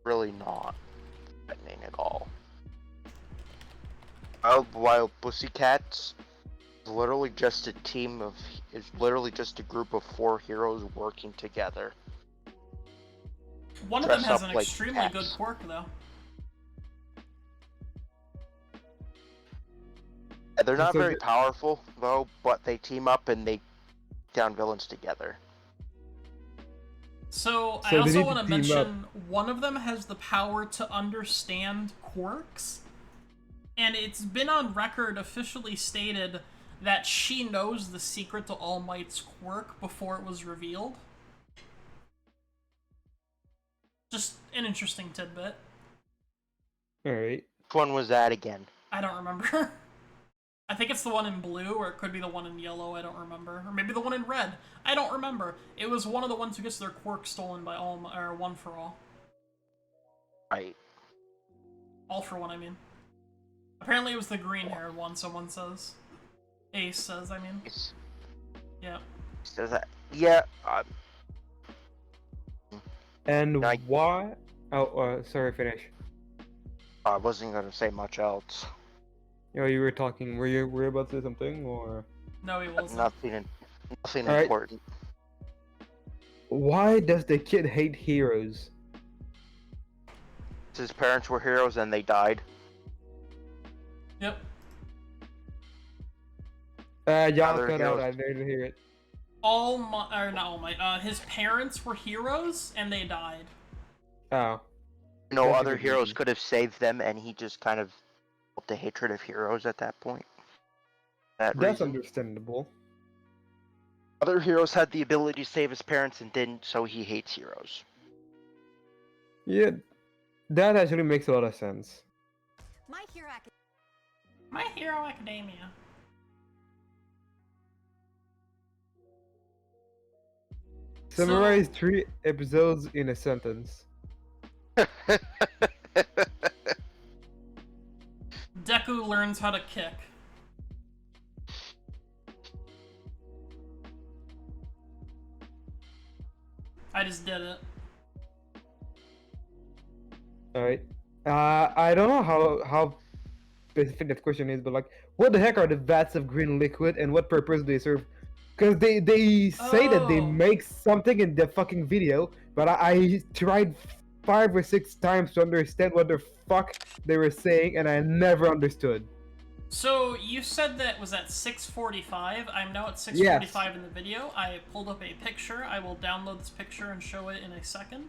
Really not threatening at all. Wild Pussycats is literally just a group of 4 heroes working together. One of them has an like extremely cats. good quirk, though. They're not So very powerful, though, but they team up and they down villains together. So I they also need want to to team mention one of them has the power to understand quirks, and it's been on record officially stated that she knows the secret to All Might's quirk before it was revealed. Just an interesting tidbit. Alright. Which one was that again? I don't remember. I think it's the one in blue, or it could be the one in yellow, I don't remember. Or maybe the one in red. I don't remember. It was one of the ones who gets their quirk stolen by One for All. Right. All for One, I mean. Apparently it was the green-haired one, someone says. Ace says, I mean. Yeah. Says that. Yeah. And why? Oh, sorry, finish. I wasn't gonna say much else. You were talking. Were you about to say something or? No, he wasn't. Nothing Alright. important. Why does the kid hate heroes? His parents were heroes and they died. Yep. Y'all Other cut out. heroes. I didn't hear it. Not All Might. His parents were heroes and they died. Oh. No That's a other good heroes reason. could have saved them, and he just kind of felt the hatred of heroes at that point. That That's reason. understandable. Other heroes had the ability to save his parents and didn't, so he hates heroes. Yeah, that actually makes a lot of sense. My Hero My Hero Academia. Summarize 3 episodes in a sentence. Deku learns how to kick. I just did it. Alright. I don't know how specific that question is, but like, what the heck are the vats of green liquid and what purpose do they serve? Because they say that they Oh. make something in the fucking video, but I tried 5 or 6 times to understand what the fuck they were saying, and I never understood. So you said that was at 6:45. I'm now at 6:45 in the video. I pulled up a picture. I will download this picture and show it in a second.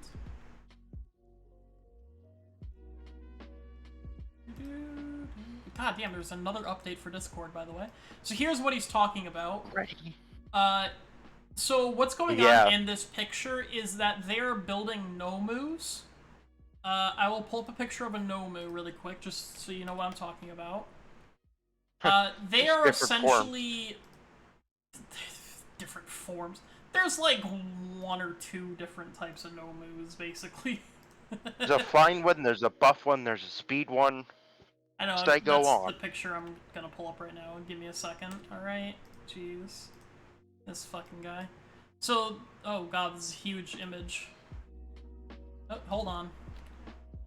God damn, there's another update for Discord, by the way. So here's what he's talking about. Ready. So what's going on in this picture is that they're building Nomus. I will pull up a picture of a Nomu really quick, just so you know what I'm talking about. They are essentially different forms. There's like 1 or 2 different types of Nomus, basically. There's a flying one, there's a buff one, there's a speed one. I know, Should I go that's on? the picture I'm gonna pull up right now. Give me a second, alright? Jeez. This fucking guy. So, oh god, this is a huge image. Oh, hold on.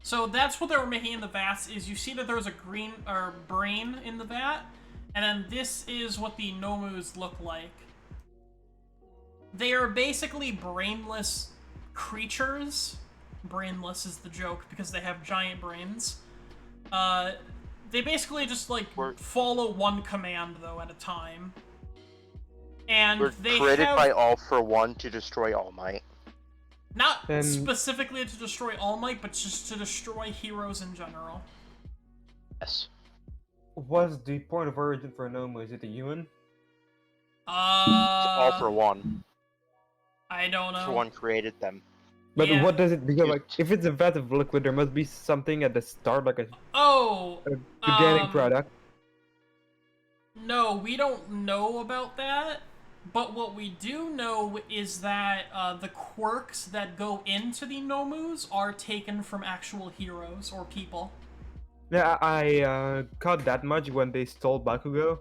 So that's what they were making in the vats, is you see that there's a green, or brain in the vat, and then this is what the Nomus look like. They are basically brainless creatures. Brainless is the joke, because they have giant brains. They basically just, like, follow one command, though, at a time. And We're they created have... by All for One to destroy All Might. Not specifically to destroy All Might, but just to destroy heroes in general. Yes. What's the point of origin for Nomu? Is it a human? All for One. I don't know. For One created them. But Yeah. what does it, because like, if it's a vat of liquid, there must be something at the start, like a beginning product. No, we don't know about that. But what we do know is that the quirks that go into the Nomus are taken from actual heroes or people. Yeah, I caught that much when they stole Bakugo.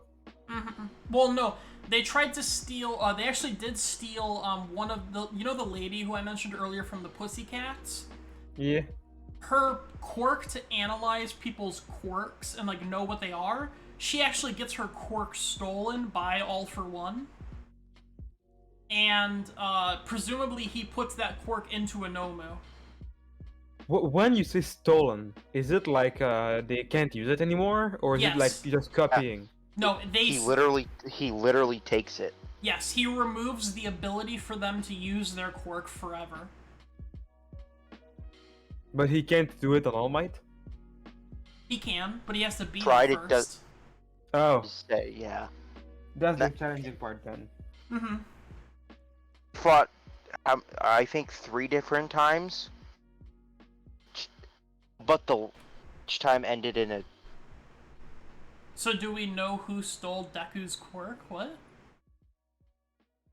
Well, no, they tried to steal. They actually did steal one of the. You know the lady who I mentioned earlier from the Pussycats? Yeah. Her quirk to analyze people's quirks and like know what they are. She actually gets her quirk stolen by All for One. And presumably he puts that quirk into a Nomu. When you say stolen, is it like they can't use it anymore, or is it like just copying? No, He literally takes it. Yes, he removes the ability for them to use their quirk forever. But he can't do it on All Might? He can, but he has to beat Tried it it, first. Oh. Yeah. That's the challenging part then. Fought, I think 3 different times. But each time ended in a... So do we know who stole Deku's quirk? What?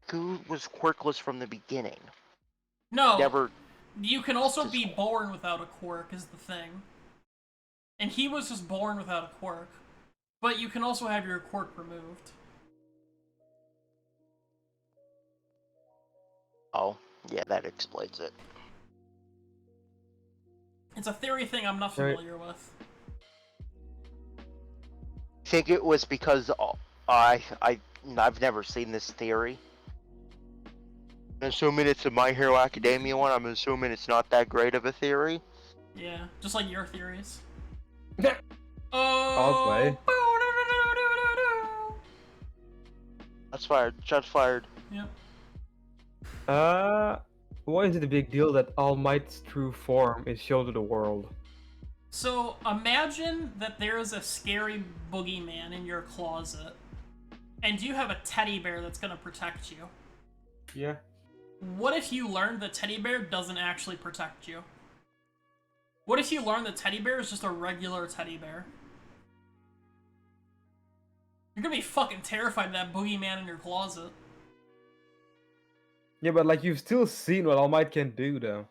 Deku was quirkless from the beginning. No. Never... You can also be born without a quirk, is the thing. And he was just born without a quirk. But you can also have your quirk removed. Oh, yeah, that explains it. It's a theory thing I'm not familiar with. I think it was because I've never seen this theory. I'm assuming it's a My Hero Academia one. I'm assuming it's not that great of a theory. Yeah, just like your theories. I'll play. That's fired. Shots fired. Yep. Why is it a big deal that All Might's true form is shown to the world? So imagine that there is a scary boogeyman in your closet, and you have a teddy bear that's gonna protect you. Yeah. What if you learned that teddy bear doesn't actually protect you? What if you learned that teddy bear is just a regular teddy bear? You're gonna be fucking terrified of that boogeyman in your closet. Yeah, but like you've still seen what All Might can do, though.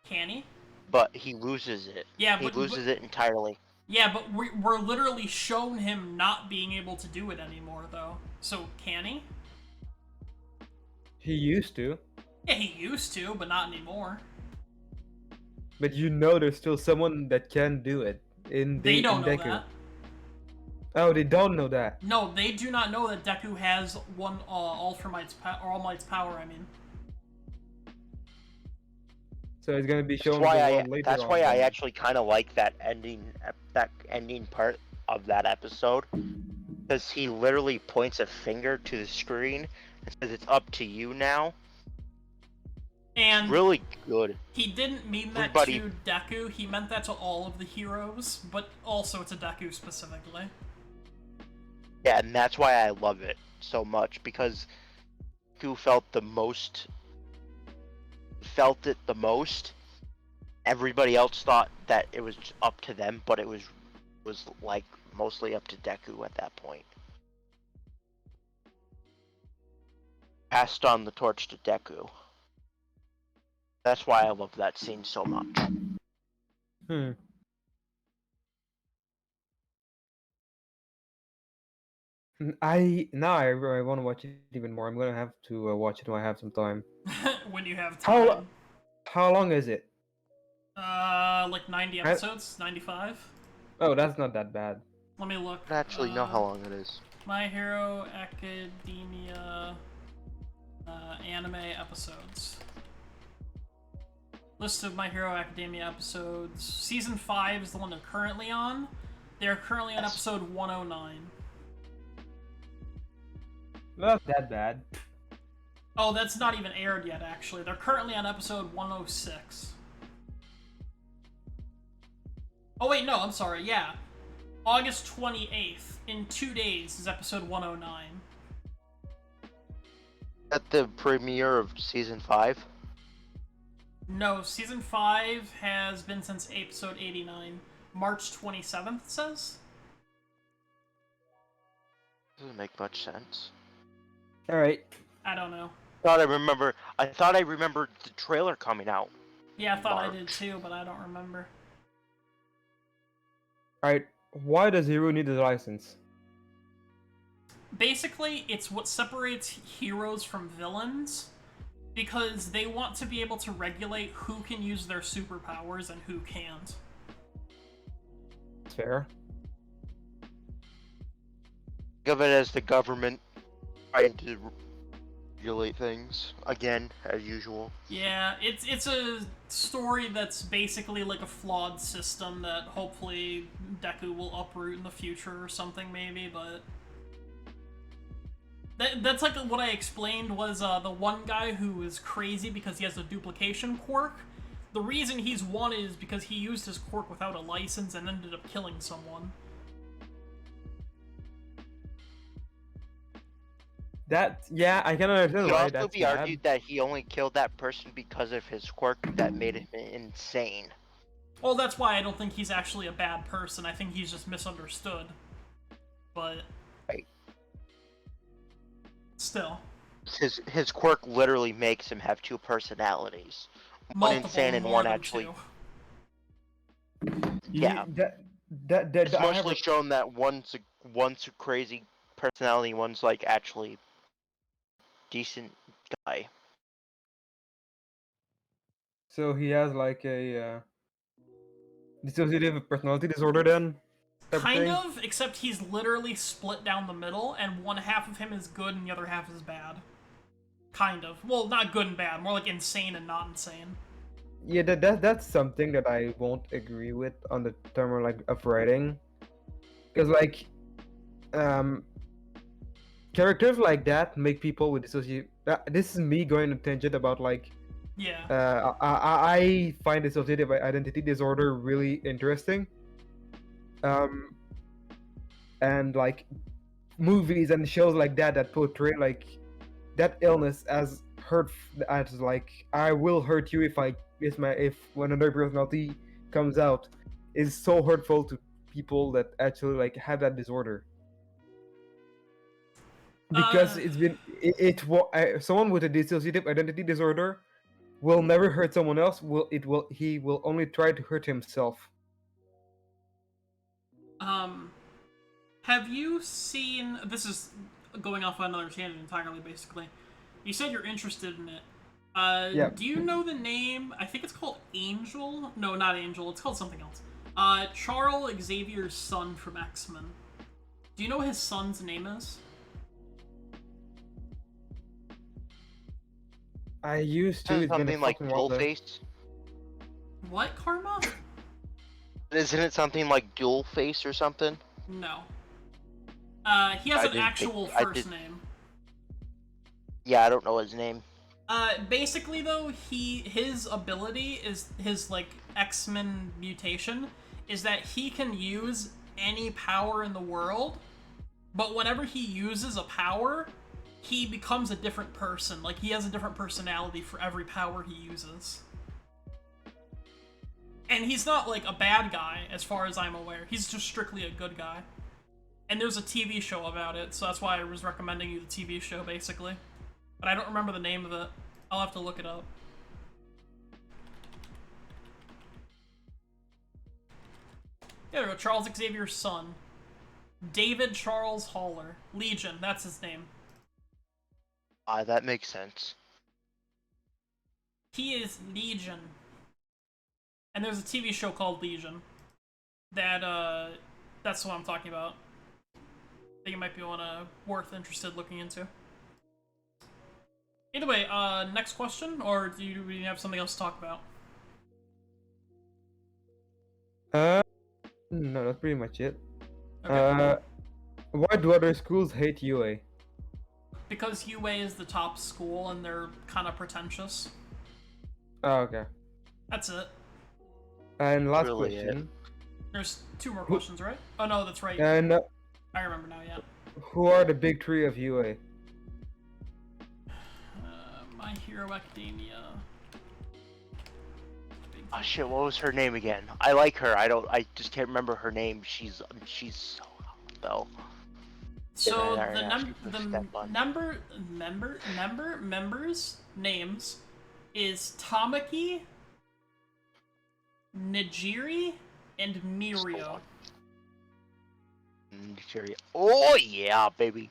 Can he? But he loses it. Yeah, He but loses it entirely. yeah, but we're literally shown him not being able to do it anymore, though. So can he? He used to, Yeah, he used to, but not anymore. but you know there's still someone that can do it They don't know Deku. that. Oh, they don't know that. No, they do not know that Deku has one All Might's power. I mean, So it's gonna be That's shown why in the I. world later That's on, why I then. actually kind of like that ending. That ending part of that episode, because he literally points a finger to the screen and says, "It's up to you now." and Really good. he didn't mean that Everybody- to Deku. He meant that to all of the heroes, but also to Deku specifically. Yeah, and that's why I love it so much, because who felt it the most. Everybody else thought that it was up to them, but it was like mostly up to Deku at that point. Passed on the torch to Deku. That's why I love that scene so much. Hmm. I want to watch it even more. I'm gonna have to watch it when I have some time. When you have How time. How long is it? Like 90 episodes, 95. Oh, that's not that bad. Let me look. I don't actually know how long it is. My Hero Academia anime episodes. List of My Hero Academia episodes. Season 5 is the one they're currently on. They're currently on episode 109. Not that bad. Oh, that's not even aired yet, actually. They're currently on episode 106. Oh, wait, no, I'm sorry, yeah. August 28th, in 2 days, is episode 109. At the premiere of season 5? No, season 5 has been since episode 89. March 27th, it says? Doesn't make much sense. Alright. I don't know. I thought I remembered the trailer coming out. Yeah, I thought I March. did too, but I don't remember. Alright. Why does Hero need a license? Basically, it's what separates heroes from villains, because they want to be able to regulate who can use their superpowers and who can't. Fair. Think of it as the government trying to regulate things again, as usual. Yeah, it's a story that's basically like a flawed system that hopefully Deku will uproot in the future or something, maybe, but... That's like what I explained was the one guy who is crazy because he has a duplication quirk. The reason he's wanted is because he used his quirk without a license and ended up killing someone. Yeah, I can understand It why could also that's be bad. argued that he only killed that person because of his quirk that made him insane. Well, that's why I don't think he's actually a bad person. I think he's just misunderstood. But... Right. Still. His quirk literally makes him have two personalities. One Multiple, insane and more one than actually... two. Yeah. It's It's mostly shown that one's a crazy personality, one's like actually decent guy. So he has like a dissociative personality disorder then? Type Kind thing? of, except he's literally split down the middle, and one half of him is good and the other half is bad. Kind of. Well, not good and bad, more like insane and not insane. Yeah, that's something that I won't agree with on the term of, like, of writing. Because like characters like that make people with dissociative this is me going on a tangent about like Yeah. I find dissociative identity disorder really interesting. And like movies and shows like that portray like that illness as as like I will hurt you if when another personality comes out is so hurtful to people that actually like have that disorder. Because it's been someone with a dissociative identity disorder will never hurt someone else. He will only try to hurt himself. Have you seen? This is going off on another tangent entirely. Basically, you said you're interested in it. Yeah. Do you know the name? I think it's called Angel. No, not Angel. It's called something else. Charles Xavier's son from X-Men. Do you know what his son's name is? I used to. It's been a Something like fucking while dual though. face. What, Karma? Isn't it something like dual face or something? No. He has an actual first name. Yeah, I don't know his name. Basically though, his ability is his like X-Men mutation is that he can use any power in the world, but whenever he uses a power, he becomes a different person. Like he has a different personality for every power he uses. And he's not like a bad guy as far as I'm aware. He's just strictly a good guy. And there's a TV show about it, so that's why I was recommending you the TV show basically. But I don't remember the name of it. I'll have to look it up. There we go, Charles Xavier's son. David Charles Haller. Legion, that's his name. That makes sense. He is Legion. And there's a TV show called Legion. That's what I'm talking about. I think it might be one worth interested looking into. Either way, next question, or do you have something else to talk about? No, that's pretty much it. Okay. Why do other schools hate UA? Because UA is the top school and they're kind of pretentious. Oh, okay. That's it. And last Really question. There's 2 more questions, right? Oh no, that's right. And I remember now, yeah. who are the big 3 of UA? My Hero Academia. Oh shit, what was her name again? I like her. I just can't remember her name. She's so hot though. So Yeah, the members names is Tamaki, Nijiri, and Mirio. Oh yeah, baby.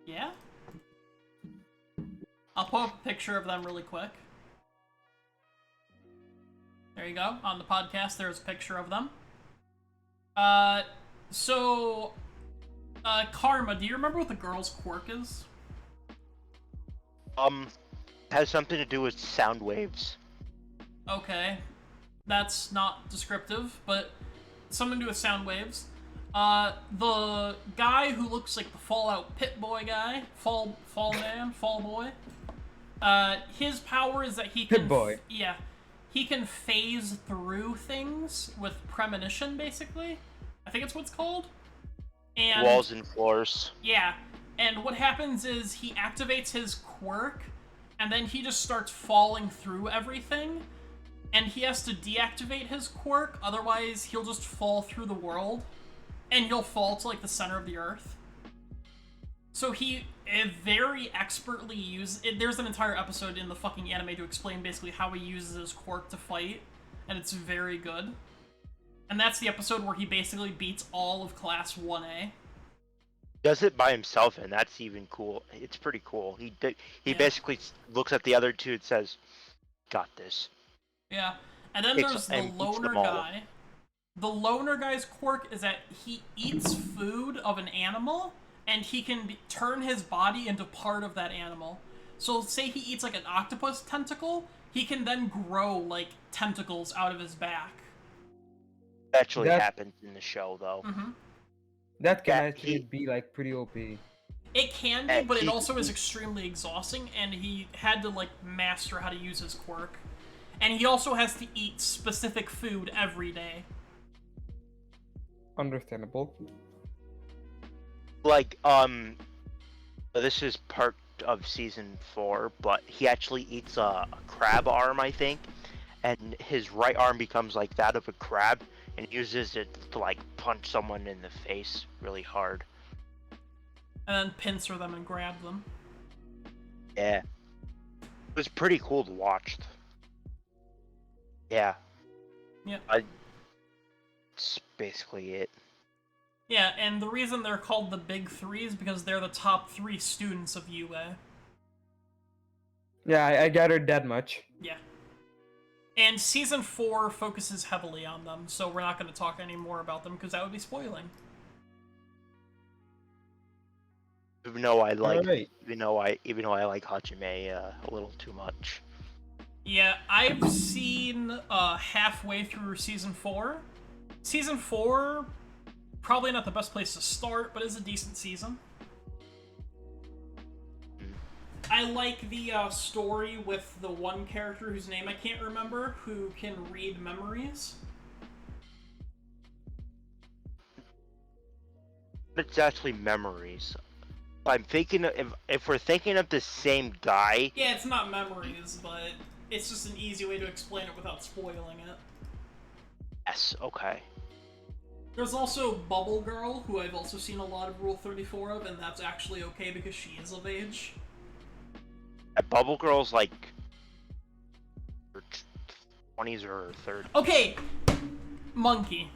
Yeah? I'll pull up a picture of them really quick. There you go. On the podcast, there's a picture of them. Karma, do you remember what the girl's quirk is? Has something to do with sound waves. Okay. That's not descriptive, but something to do with sound waves. The guy who looks like the Fallout Pit Boy guy, Fall Boy, his power is that he can... Pit Boy. Yeah. He can phase through things with premonition, basically. I think it's what it's called. And Walls and floors. yeah, and what happens is he activates his quirk, and then he just starts falling through everything, and he has to deactivate his quirk, otherwise he'll just fall through the world, and he'll fall to, like, the center of the earth. So he very expertly uses... There's an entire episode in the fucking anime to explain basically how he uses his quirk to fight, and it's very good. And that's the episode where he basically beats all of Class 1A. Does it by himself, and that's even cool. It's pretty cool. He basically looks at the other 2 and says, "Got this." Yeah, and then there's the loner guy. The loner guy's quirk is that he eats food of an animal, and he can turn his body into part of that animal. So say he eats like an octopus tentacle, he can then grow like tentacles out of his back. Actually happens in the show, though. Mm-hmm. That can actually be like pretty OP. It can be, but it also is extremely exhausting, and he had to like master how to use his quirk. And he also has to eat specific food every day. Understandable. Like, this is part of season 4, but he actually eats a crab arm, I think, and his right arm becomes like that of a crab, and uses it to like punch someone in the face really hard. And then pincer them and grab them. Yeah, it was pretty cool to watch. Yeah. Yep. That's basically it. Yeah, and the reason they're called the Big Three is because they're the top 3 students of UA. Yeah, I gathered that much. Yeah. And Season 4 focuses heavily on them, so we're not going to talk any more about them because that would be spoiling. Even though I like, Alright. even though I like Hajime a little too much. Yeah, I've seen halfway through Season 4. Season 4, probably not the best place to start, but is a decent season. I like the story with the one character whose name I can't remember, who can read memories. It's actually memories. I'm thinking if we're thinking of the same guy. Yeah, it's not memories, but it's just an easy way to explain it without spoiling it. Yes. Okay. There's also Bubble Girl, who I've also seen a lot of Rule 34 of, and that's actually okay because she is of age. Bubble Girl's like 20s or 30s. Okay, Monkey.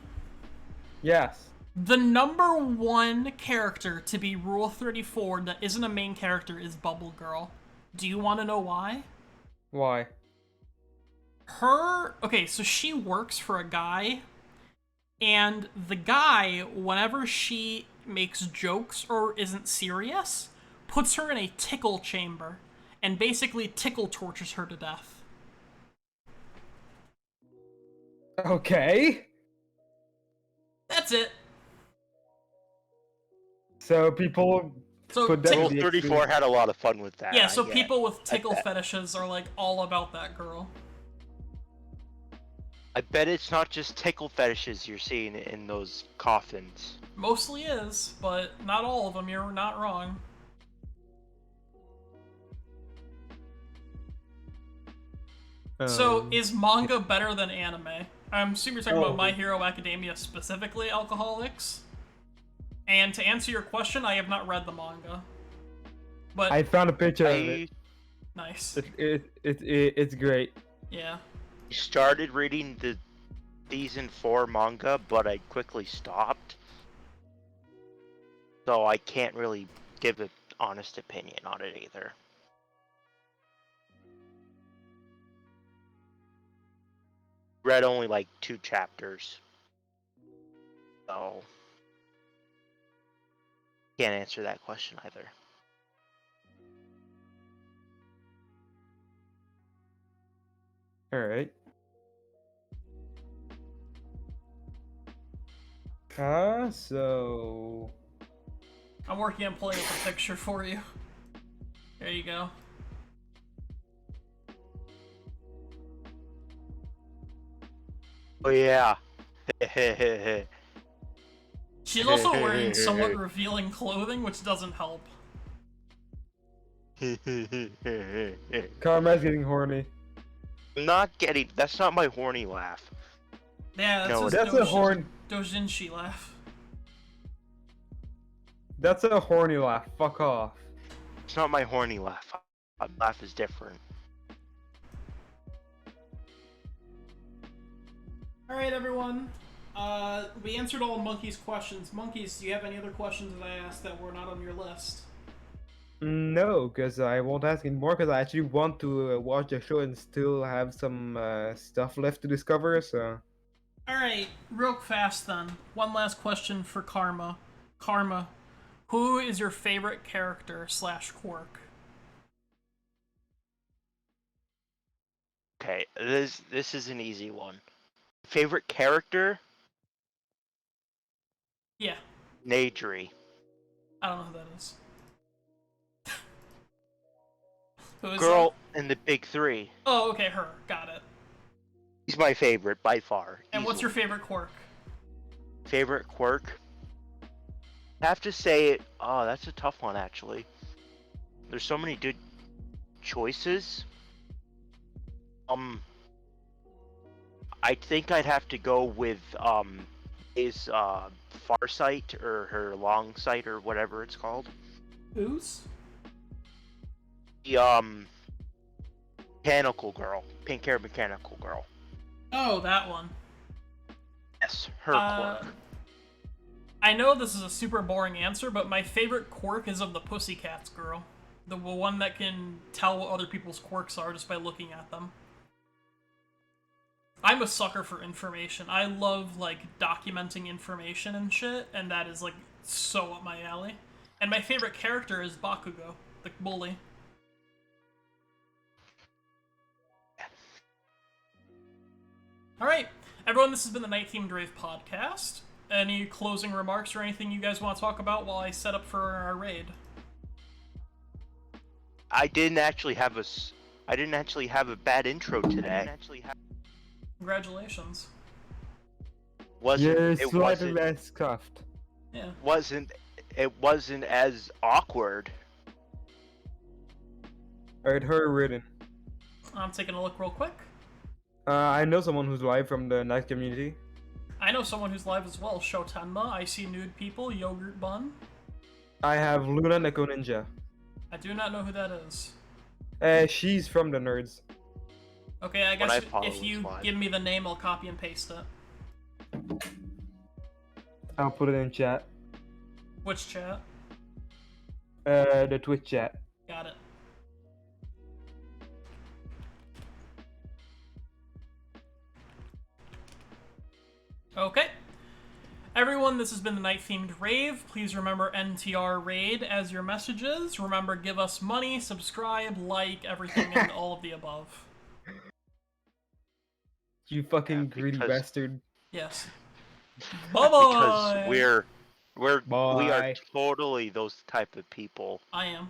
Yes. The number 1 character to be Rule 34 that isn't a main character is Bubble Girl. Do you want to know why? Why? Okay, so she works for a guy, and the guy, whenever she makes jokes or isn't serious, puts her in a tickle chamber, and basically tickle tortures her to death. Okay. That's it. So people So put that tickle- in the 34 extreme. had a lot of fun with that. Yeah, so I get. people with tickle bet. fetishes are like all about that girl. I bet it's not just tickle fetishes you're seeing in those coffins. Mostly is, but not all of them, you're not wrong. So, is manga better than anime? I'm assuming you're talking about My Hero Academia specifically, Alcoholics. And to answer your question, I have not read the manga. But I found a picture of it. nice. It's great. Yeah. I started reading the season 4 manga, but I quickly stopped. So I can't really give an honest opinion on it either. Read only like 2 chapters. So can't answer that question either. Alright. So... I'm working on pulling up a picture for you. There you go. Oh yeah. She's also wearing somewhat revealing clothing, which doesn't help. Karma's getting horny. Not getting. That's not my horny laugh. Yeah, No, that's That's a horn. Dojinshi laugh. That's a horny laugh. Fuck off. It's not my horny laugh. My laugh is different. Alright, everyone. We answered all of Monkey's questions. Monkeys, do you have any other questions that I asked that were not on your list? No, because I won't ask anymore, because I actually want to watch the show and still have some stuff left to discover, so... Alright, real fast then. One last question for Karma. Karma, who is your favorite character / quirk? Okay, this is an easy one. Favorite character? Yeah, Nadri. I don't know who that is. Who is Girl that? in the big 3. Oh, okay, her. Got it. He's my favorite by far. And what's your easily. favorite quirk? Favorite quirk? I have to say, oh, that's a tough one actually. There's so many good choices. I think I'd have to go with his Farsight or her Long Sight or whatever it's called. Who's? The mechanical girl, pink hair mechanical girl. Oh, that one. Yes, her quirk. I know this is a super boring answer, but my favorite quirk is of the Pussycats girl. The one that can tell what other people's quirks are just by looking at them. I'm a sucker for information. I love, like, documenting information and shit, and that is, like, so up my alley. And my favorite character is Bakugo, the bully. Alright, everyone, this has been the Night Themed Rave podcast. Any closing remarks or anything you guys want to talk about while I set up for our raid? I didn't actually have a bad intro today. Congratulations. You're It slightly wasn't less cuffed. Yeah. it wasn't as awkward. Alright, her written. I'm taking a look real quick. I know someone who's live from the night community. I know someone who's live as well. Shotenma, I See Nude People, Yogurt Bun. I have Luna Neko Ninja. I do not know who that is. She's from the nerds. Okay, I When guess I follow if you is live. give me the name, I'll copy and paste it. I'll put it in chat. Which chat? The Twitch chat. Got it. Okay. Everyone, this has been the Night Themed Rave. Please remember NTR Raid as your messages. Remember, give us money, subscribe, like, everything, and all of the above. You fucking Yeah, greedy because- bastard. Yes. Bye-bye! Because we are Bye. totally those type of people. I am.